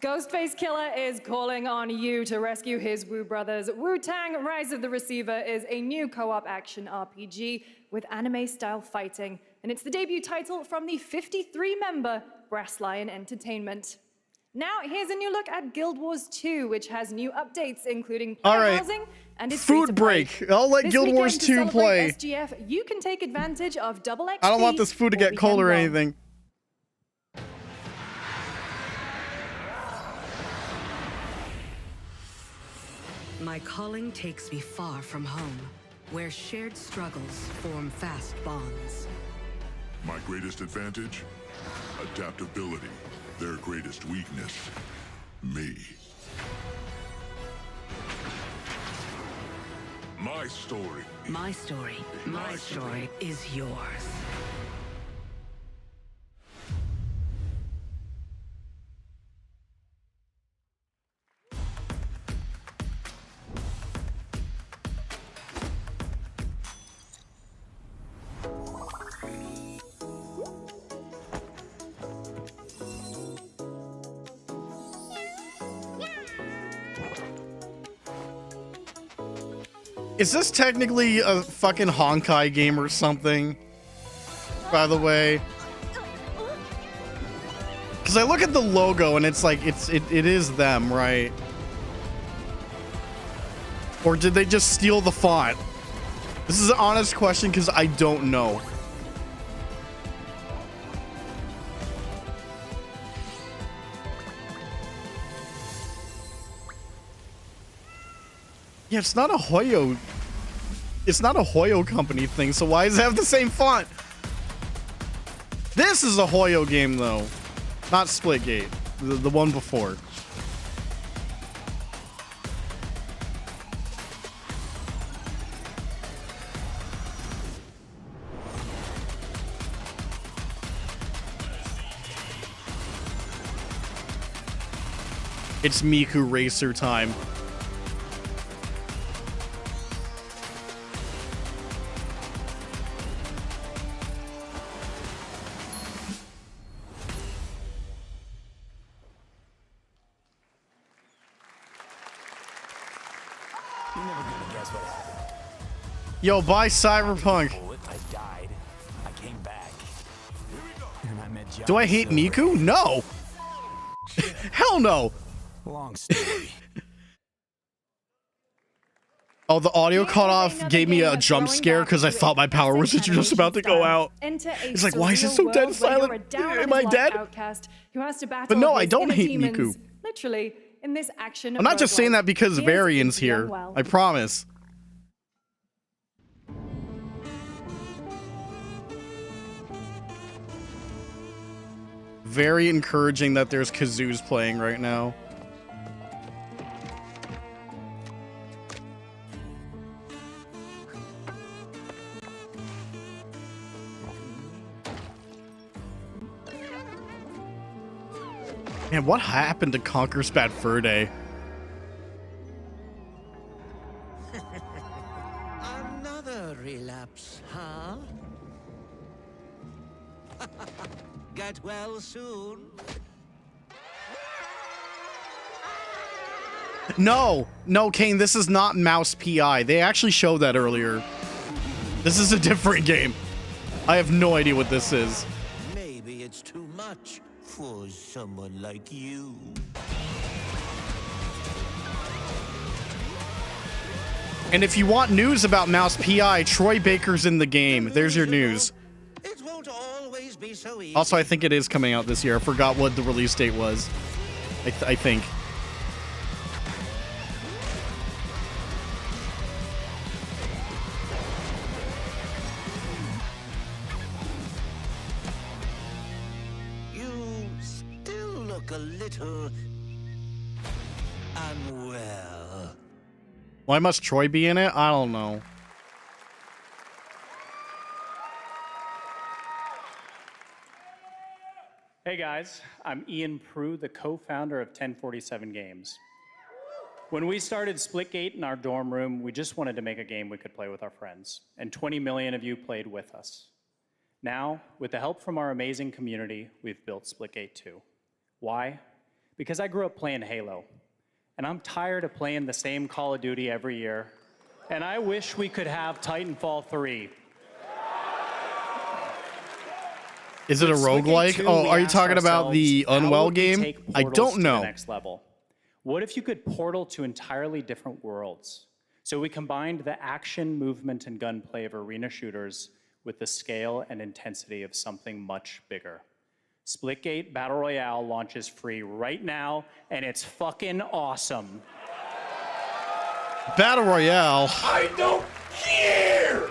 Ghostface Killer is calling on you to rescue his Wu brothers. Wu-Tang Rise of the Receiver is a new co-op action RPG with anime-style fighting, and it's the debut title from the 53-member Brass Lion Entertainment. Now, here's a new look at Guild Wars 2, which has new updates, including player housing and is free to Food play. break. I'll let This Guild weekend, Wars to 2 celebrate play. SGF, you can take advantage of double XP. I don't want this food to all get cold or weekend long. anything. My calling takes me far from home, where shared struggles form fast bonds. My greatest advantage? Adaptability. Their greatest weakness? Me. My story. My story, my story is yours. Is this technically a fucking Honkai game or something? By the way. Because I look at the logo and it's like, it is them, right? Or did they just steal the font? This is an honest question because I don't know. Yeah, it's not a Hoyo. It's not a Hoyo company thing, so why does it have the same font? This is a Hoyo game, though. Not Splitgate. The one before. It's Miku Racer time. You're never gonna guess what happened. Yo, buy Cyberpunk. I died. I came back. And I met Johnny Do I hate Silver. Miku? No. Hell no. Long story. Oh, the audio cut off gave me a jump scare because I thought my power was just about to go out. It's like, why is it so dead silent? Am I dead? But no, I don't hate Miku. Literally, in this action. I'm not just saying that because Here's Varian's Izzy here. Unwell. I promise. Very encouraging that there's kazoos playing right now. Man, what happened to Conquer's Bad Fur Day? Another relapse, huh? Get well soon. No, Kane, this is not Mouse PI. They actually showed that earlier. This is a different game. I have no idea what this is. Maybe it's too much for someone like you. And if you want news about Mouse PI, Troy Baker's in the game. There's your news. It won't always be so easy. Also, I think it is coming out this year. I forgot what the release date was. I think. You still look a little unwell. Why must Troy be in it? I don't know. Hey guys, I'm Ian Prue, the co-founder of 1047 Games. When we started Splitgate in our dorm room, we just wanted to make a game we could play with our friends, and 20 million of you played with us. Now, with the help from our amazing community, we've built Splitgate 2. Why? Because I grew up playing Halo, and I'm tired of playing the same Call of Duty every year, and I wish we could have Titanfall 3. Is it a roguelike? Oh, are you talking about the Unwell game? I don't know. Next level. What if you could portal to entirely different worlds? So we combined the action, movement, and gunplay of arena shooters with the scale and intensity of something much bigger. Splitgate Battle Royale launches free right now, and it's fucking awesome. Battle Royale. I don't care!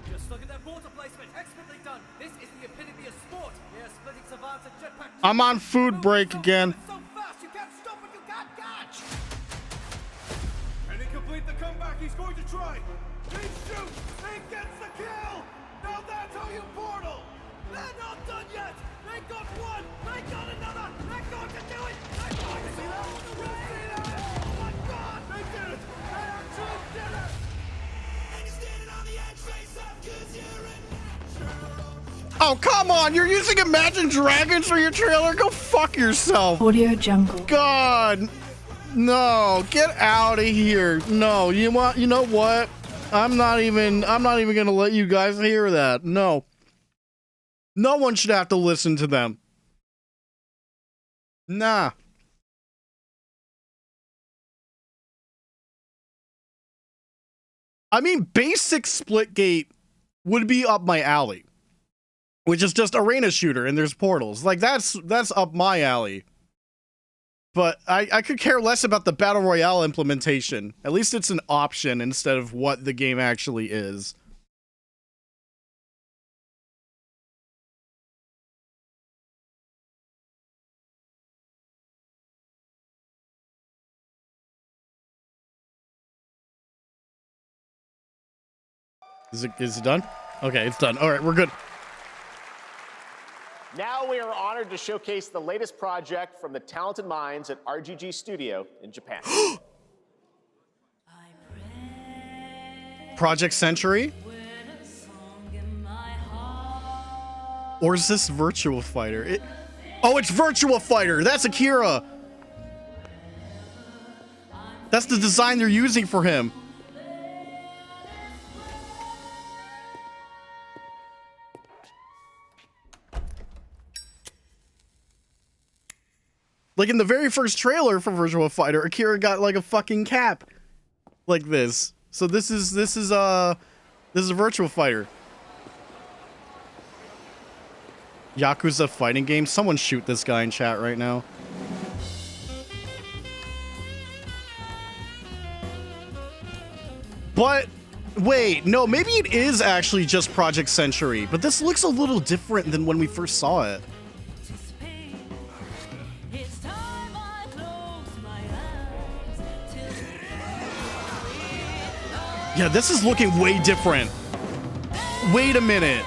Just look at that water placement. Expertly done. This is the epitome of sport. We are splitting savants and jetpack. I'm on food break again. So fast, you can't stop it, you can't catch. Can he complete the comeback? He's going to try. He shoots. He gets the kill. Now that's how you portal. They're not done yet. They got one. They got another. They're going to do it. They're going to do it. Oh my God! They did it. They actually did it. And you're standing on the edge, face up, 'cause you're a natural. Oh, come on. You're using Imagine Dragons for your trailer? Go fuck yourself. Audio Jungle. God. No, get out of here. No, you know what? I'm not even going to let you guys hear that. No. No one should have to listen to them. Nah. I mean, basic Splitgate would be up my alley, which is just arena shooter and there's portals. Like that's up my alley. But I could care less about the Battle Royale implementation. At least it's an option instead of what the game actually is. Is it done? Okay, it's done. All right, we're good. Now we are honored to showcase the latest project from the talented minds at RGG Studio in Japan. Project Century? Or is this Virtua Fighter? Oh, it's Virtua Fighter! That's Akira! That's the design they're using for him. Like in the very first trailer for Virtua Fighter, Akira got like a fucking cap like this. So this is a Virtua Fighter. Yakuza fighting game. Someone shoot this guy in chat right now. But wait, no, maybe it is actually just Project Century, but this looks a little different than when we first saw it. Yeah, this is looking way different. Wait a minute.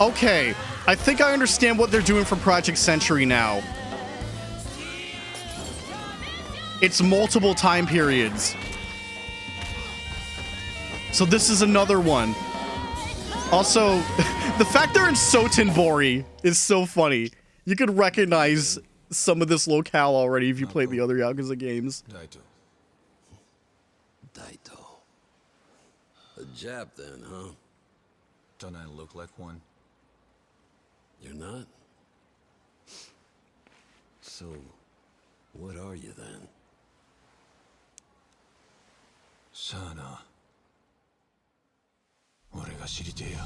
Okay, I think I understand what they're doing for Project Century now. It's multiple time periods. So this is another one. Also, the fact they're in Sotenbori is so funny. You could recognize some of this locale already if you played the other Yakuza games. Daito. A Jap then, huh? Don't I look like one? You're not? So, what are you then? さあな。俺が知りてえよ。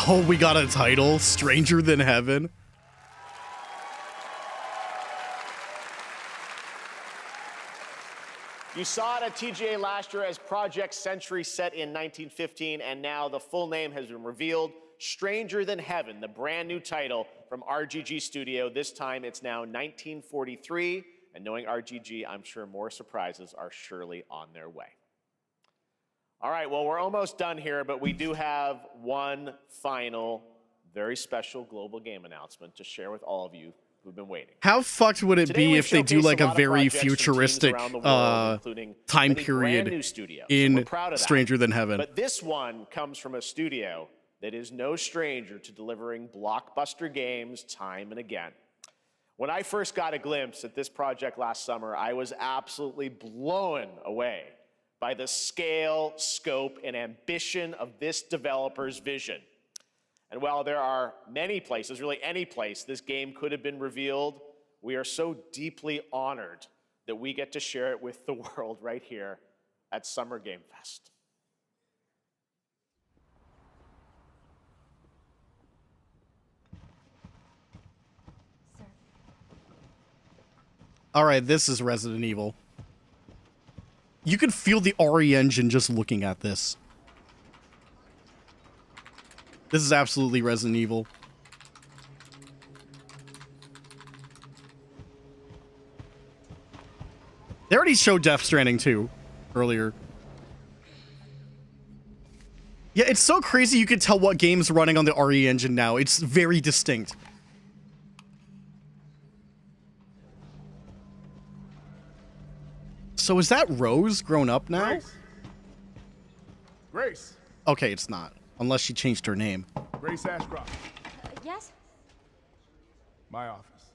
Oh, we got a title, Stranger Than Heaven. You saw it at TGA last year as Project Century set in 1915, and now the full name has been revealed. Stranger Than Heaven, the brand new title from RGG Studio. This time it's now 1943, and knowing RGG, I'm sure more surprises are surely on their way. All right, well, we're almost done here, but we do have one final, very special global game announcement to share with all of you who've been waiting. How fucked would it Today be we've if they do showcased like a a lot of very projects from teams futuristic around the world, including time many brand period new studios. in We're proud of that. Stranger Than Heaven? But this one comes from a studio that is no stranger to delivering blockbuster games time and again. When I first got a glimpse at this project last summer, I was absolutely blown away by the scale, scope, and ambition of this developer's vision. And while there are many places, really any place, this game could have been revealed, we are so deeply honored that we get to share it with the world right here at Summer Game Fest. All right, this is Resident Evil. You can feel the RE engine just looking at this. This is absolutely Resident Evil. They already showed Death Stranding 2 earlier. Yeah, it's so crazy you can tell what game's running on the RE engine now. It's very distinct. So is that Rose grown up now? Grace. Okay, it's not. Unless she changed her name. Grace Ashcroft. Yes? My office.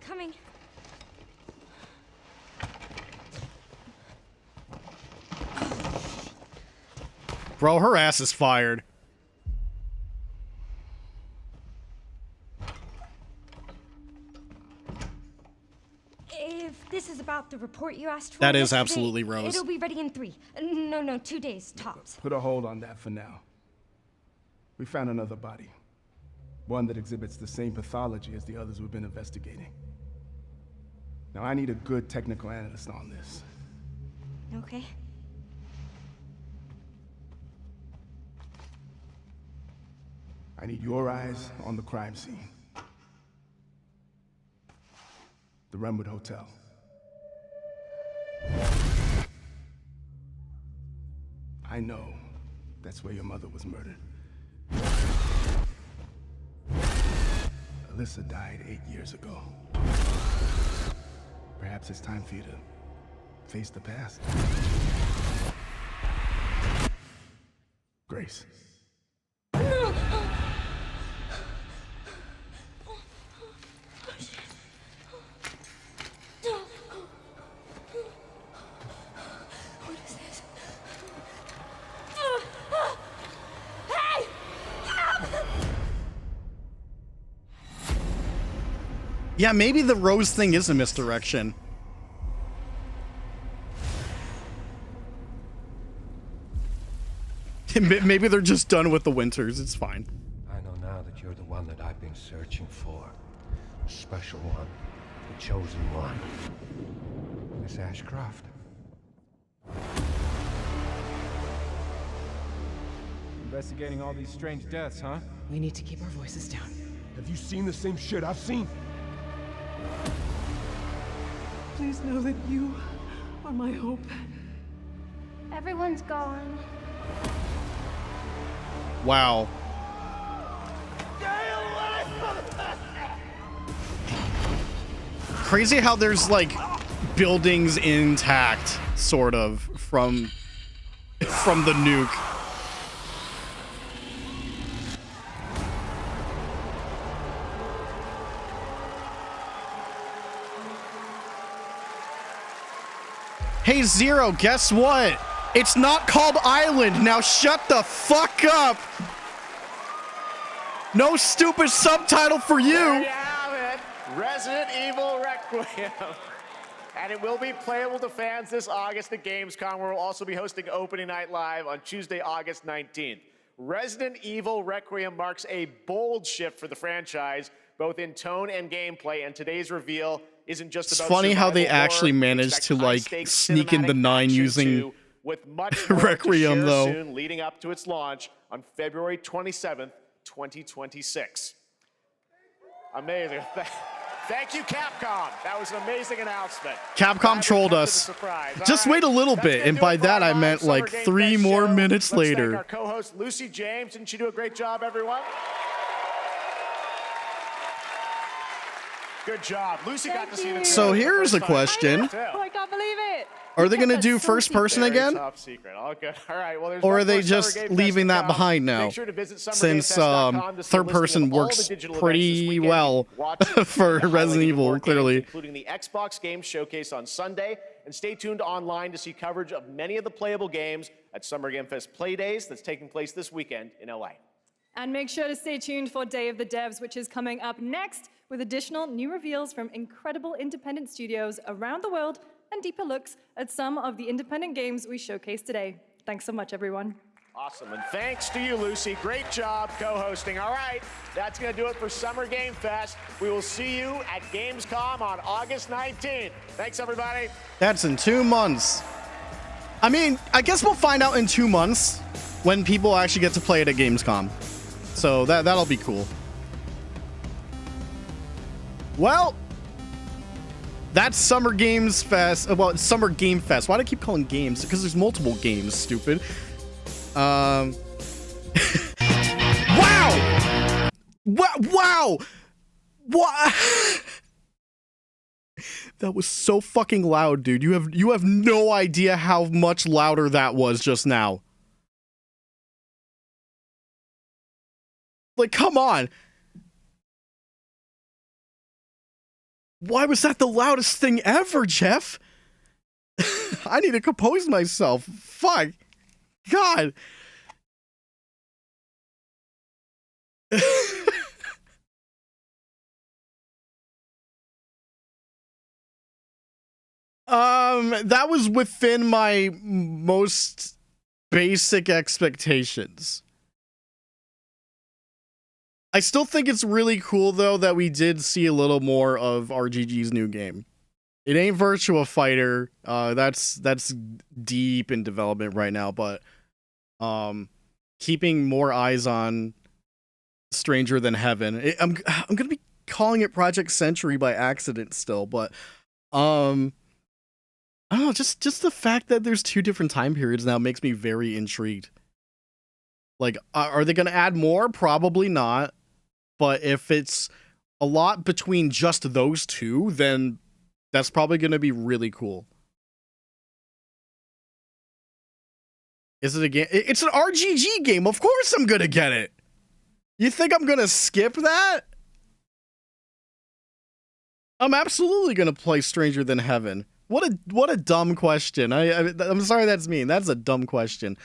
Coming. Bro, her ass is fired. If this is about the report you asked for, That is yesterday, absolutely Rose. It'll be ready in 3. No, 2 days tops. Put a hold on that for now. We found another body. One that exhibits the same pathology as the others we've been investigating. Now, I need a good technical analyst on this. Okay. I need your eyes on the crime scene. The Renwood Hotel. I know that's where your mother was murdered. Alyssa died 8 years ago. Perhaps it's time for you to face the past. Grace. Yeah, maybe the Rose thing is a misdirection. Maybe they're just done with the Winters. It's fine. I know now that you're the one that I've been searching for. The special one. The chosen one. Miss Ashcroft. Investigating all these strange deaths, huh? We need to keep our voices down. Have you seen the same shit I've seen? Please know that you are my hope. Everyone's gone. Wow. Crazy how there's like buildings intact, sort of, from the nuke. Hey, Zero, guess what? It's not called Island. Now shut the fuck up. No stupid subtitle for you. There you have it. Resident Evil Requiem. And it will be playable to fans this August at Gamescom, where we'll also be hosting Opening Night Live on Tuesday, August 19th. Resident Evil Requiem marks a bold shift for the franchise, both in tone and gameplay, and today's reveal isn't just It's about funny how they survival actually horror. managed to Expect like high-stakes sneak in the cinematic 9 action using too, with much more Requiem, to share though. soon, leading up to its launch on February 27th, 2026. Amazing. Thank you, Capcom. That was an amazing announcement. Capcom trolled us. Just wait a little bit, and by that I meant like 3 more minutes Let's thank our later. co-host Lucy James. Didn't she do a great job, everyone? Good job. Lucy got to see the So trailer for the here's a first time. question. Oh, I can't believe it. Are they going to do first person Very again? top secret. All good. All right. Well, there's Or one are they more Summer just Game Fest leaving to that come. behind now? Make sure to visit Since summergamefest.com to see a third listing person of all works the digital events pretty this weekend. well Watch for the Resident highlighting Evil, more games, clearly. including the Xbox Game Showcase on Sunday. And stay tuned online to see coverage of many of the playable games at Summer Game Fest Play Days that's taking place this weekend in LA. And make sure to stay tuned for Day of the Devs, which is coming up next with additional new reveals from incredible independent studios around the world and deeper looks at some of the independent games we showcased today. Thanks so much, everyone. Awesome, and thanks to you, Lucy. Great job co-hosting. All right, that's going to do it for Summer Game Fest. We will see you at Gamescom on August 19th. Thanks, everybody. That's in 2 months. I mean, I guess we'll find out in 2 months when people actually get to play it at Gamescom. So that'll be cool. Well, that's Summer Games Fest. Well, it's Summer Game Fest. Why do I keep calling games? Because there's multiple games, stupid. Wow! Wow! What? That was so fucking loud, dude. You have no idea how much louder that was just now. Like, come on. Why was that the loudest thing ever, Jeff? I need to compose myself. Fuck. God. That was within my most basic expectations. I still think it's really cool, though, that we did see a little more of RGG's new game. It ain't Virtua Fighter. That's deep in development right now, but keeping more eyes on Stranger Than Heaven. I'm gonna be calling it Project Century by accident still, but I don't know. Just the fact that there's 2 different time periods now makes me very intrigued. Like, are they gonna add more? Probably not. But if it's a lot between just those 2, then that's probably going to be really cool. Is it a game? It's an RGG game. Of course I'm going to get it. You think I'm going to skip that? I'm absolutely going to play Stranger Than Heaven. What a dumb question. I'm sorry that's mean. That's a dumb question.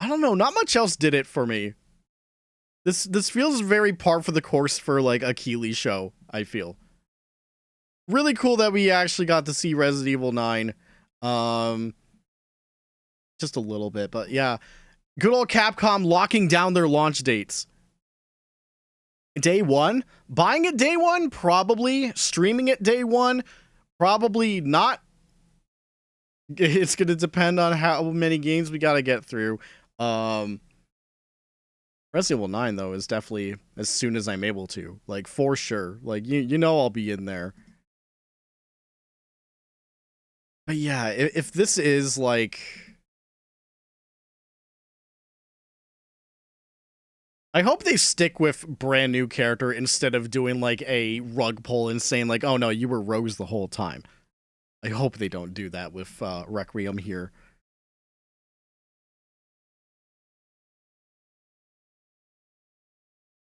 I don't know. Not much else did it for me. This feels very par for the course for like a Keighley show, I feel. Really cool that we actually got to see Resident Evil 9. Just a little bit, but yeah. Good old Capcom locking down their launch dates. Day 1? Buying it day 1? Probably. Streaming it day 1? Probably not. It's going to depend on how many games we got to get through. Resident Evil 9 though is definitely as soon as I'm able to, like, for sure. Like, you know I'll be in there. But yeah, if this is like, I hope they stick with brand new character instead of doing like a rug pull and saying like, oh no, you were Rose the whole time. I hope they don't do that with Requiem here.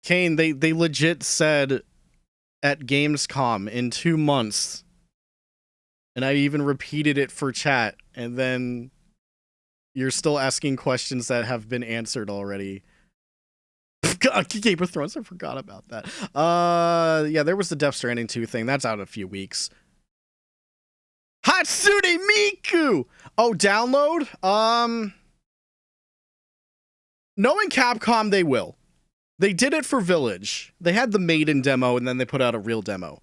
Kane, they legit said at Gamescom in 2 months, and I even repeated it for chat, and then you're still asking questions that have been answered already. Game of Thrones, I forgot about that. Yeah, there was the Death Stranding 2 thing. That's out in a few weeks. Hatsune Miku! Oh, download? Knowing Capcom, they will. They did it for Village. They had the Maiden demo, and then they put out a real demo.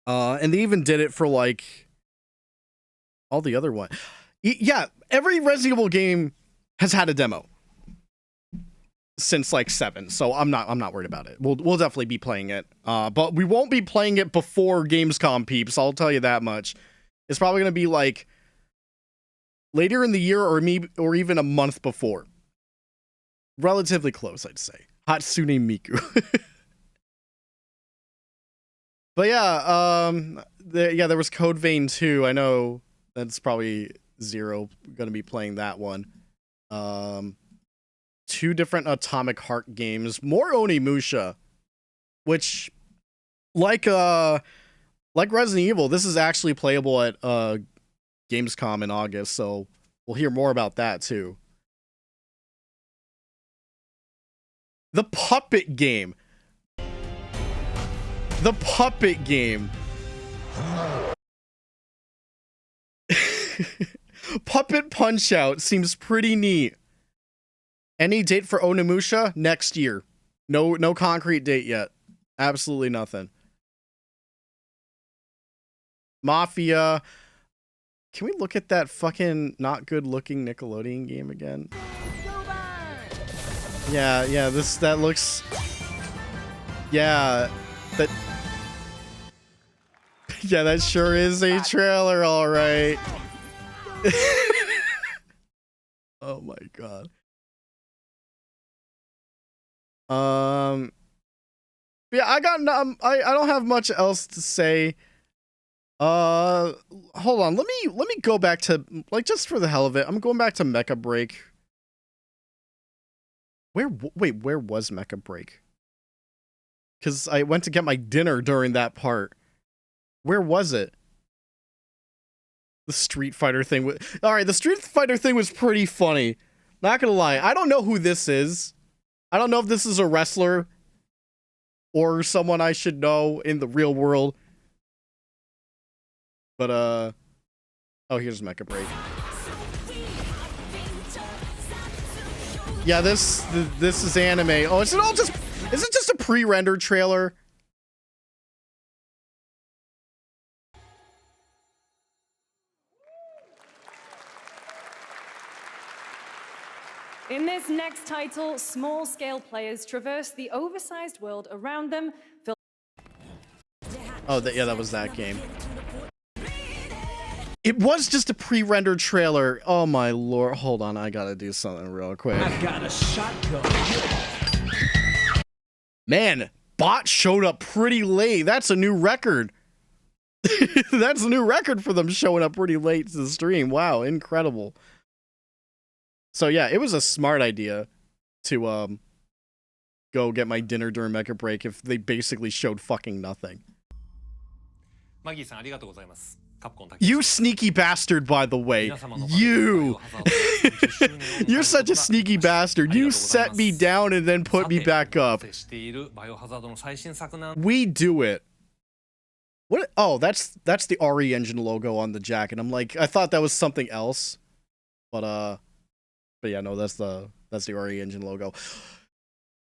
And they even did it for, like, all the other ones. Yeah, every Resident Evil game has had a demo since, like, 7, so I'm not worried about it. We'll definitely be playing it. But we won't be playing it before Gamescom, peeps, I'll tell you that much. It's probably going to be, like, later in the year or even a month before. Relatively close, I'd say. Hatsune Miku. But yeah, there was Code Vein 2. I know that's probably Zero going to be playing that one. 2 different Atomic Heart games. More Onimusha, which, like Resident Evil, this is actually playable at Gamescom in August, so we'll hear more about that too. The Puppet game. The Puppet game. Puppet Punch-Out seems pretty neat. Any date for Onimusha? Next year. No concrete date yet. Absolutely nothing. Mafia. Can we look at that fucking not good looking Nickelodeon game again? Yeah, that looks... Yeah, yeah, that sure is a trailer, alright. Oh my god. Yeah, I don't have much else to say. Hold on, let me go back to, like, just for the hell of it, I'm going back to Mecha Break. Where was Mecha Break? Because I went to get my dinner during that part. Where was it? The Street Fighter thing. Alright, the Street Fighter thing was pretty funny. Not gonna lie. I don't know who this is. I don't know if this is a wrestler or someone I should know in the real world. But, oh, here's Mecha Break. Yeah, this is anime. Oh, is it just a pre-rendered trailer? In this next title, small-scale players traverse the oversized world around them. Oh, yeah, that was that game. It was just a pre-rendered trailer. Oh my lord. Hold on, I gotta do something real quick. I got a shotgun. Man, Bot showed up pretty late. That's a new record. That's a new record for them showing up pretty late to the stream. Wow, incredible. So yeah, it was a smart idea to go get my dinner during Mecha Break if they basically showed fucking nothing. You sneaky bastard, by the way. You! You're such a sneaky bastard. You set me down and then put me back up. We do it. What? Oh, that's the RE Engine logo on the jacket. I'm like, I thought that was something else. But yeah, no, that's the RE Engine logo.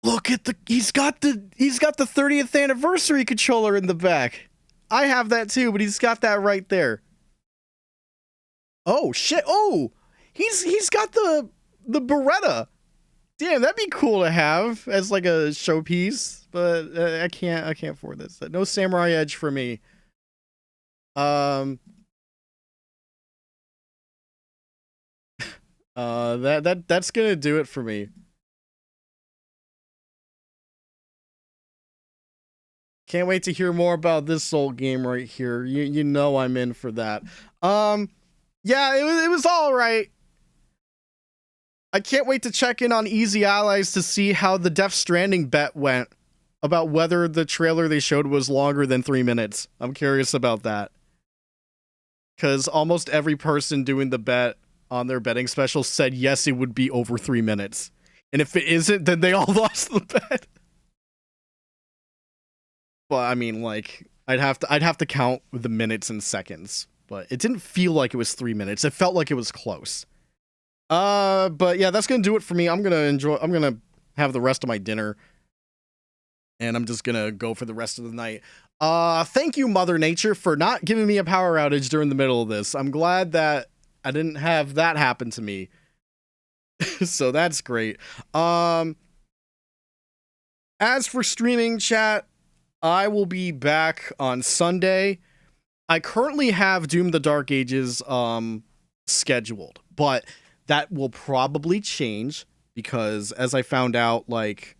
Look at he's got the 30th anniversary controller in the back. I have that too, but he's got that right there. Oh shit! Oh, he's got the Beretta. Damn, that'd be cool to have as like a showpiece. But I can't afford this. No Samurai Edge for me. That's gonna do it for me. Can't wait to hear more about this Soul game right here. You know I'm in for that. Yeah, it was all right. I can't wait to check in on Easy Allies to see how the Death Stranding bet went about whether the trailer they showed was longer than 3 minutes. I'm curious about that. Because almost every person doing the bet on their betting special said yes, it would be over 3 minutes. And if it isn't, then they all lost the bet. But I mean, like, I'd have to count the minutes and seconds. But it didn't feel like it was 3 minutes. It felt like it was close. But yeah, that's gonna do it for me. I'm gonna have the rest of my dinner. And I'm just gonna go for the rest of the night. Thank you, Mother Nature, for not giving me a power outage during the middle of this. I'm glad that I didn't have that happen to me. So that's great. As for streaming, chat, I will be back on Sunday. I currently have Doom the Dark Ages scheduled, but that will probably change because as I found out like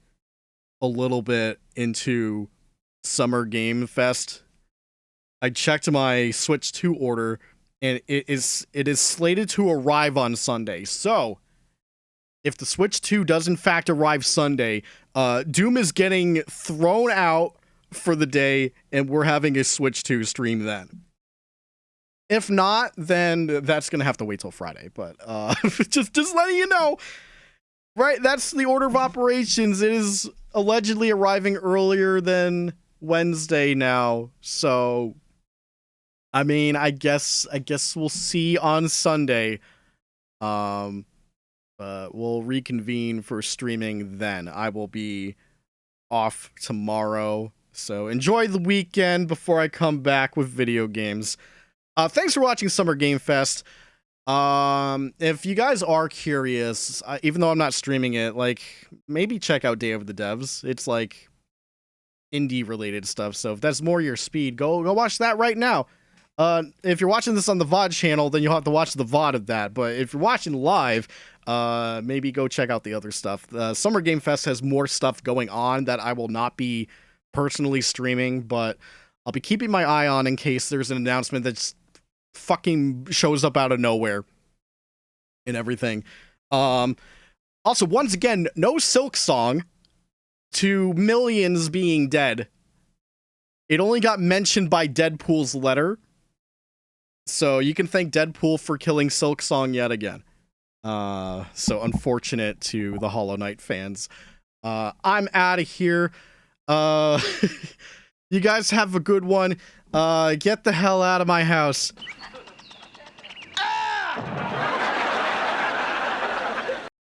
a little bit into Summer Game Fest, I checked my Switch 2 order and it is slated to arrive on Sunday. So if the Switch 2 does in fact arrive Sunday, Doom is getting thrown out for the day and we're having a Switch 2 stream then. If not, then that's going to have to wait till Friday, but just letting you know. Right, that's the order of operations. It is allegedly arriving earlier than Wednesday now. So I mean, I guess we'll see on Sunday. We'll reconvene for streaming then. I will be off tomorrow. So enjoy the weekend before I come back with video games. Thanks for watching Summer Game Fest. If you guys are curious, even though I'm not streaming it, like maybe check out Day of the Devs. It's like indie related stuff. So if that's more your speed, go watch that right now. If you're watching this on the VOD channel, then you'll have to watch the VOD of that. But if you're watching live, maybe go check out the other stuff. Summer Game Fest has more stuff going on that I will not be personally streaming, but I'll be keeping my eye on in case there's an announcement that's fucking shows up out of nowhere and everything. Also, once again, no Silk Song to millions being dead. It only got mentioned by Deadpool's letter. So you can thank Deadpool for killing Silk Song yet again. So unfortunate to the Hollow Knight fans. I'm out of here. You guys have a good one. Get the hell out of my house.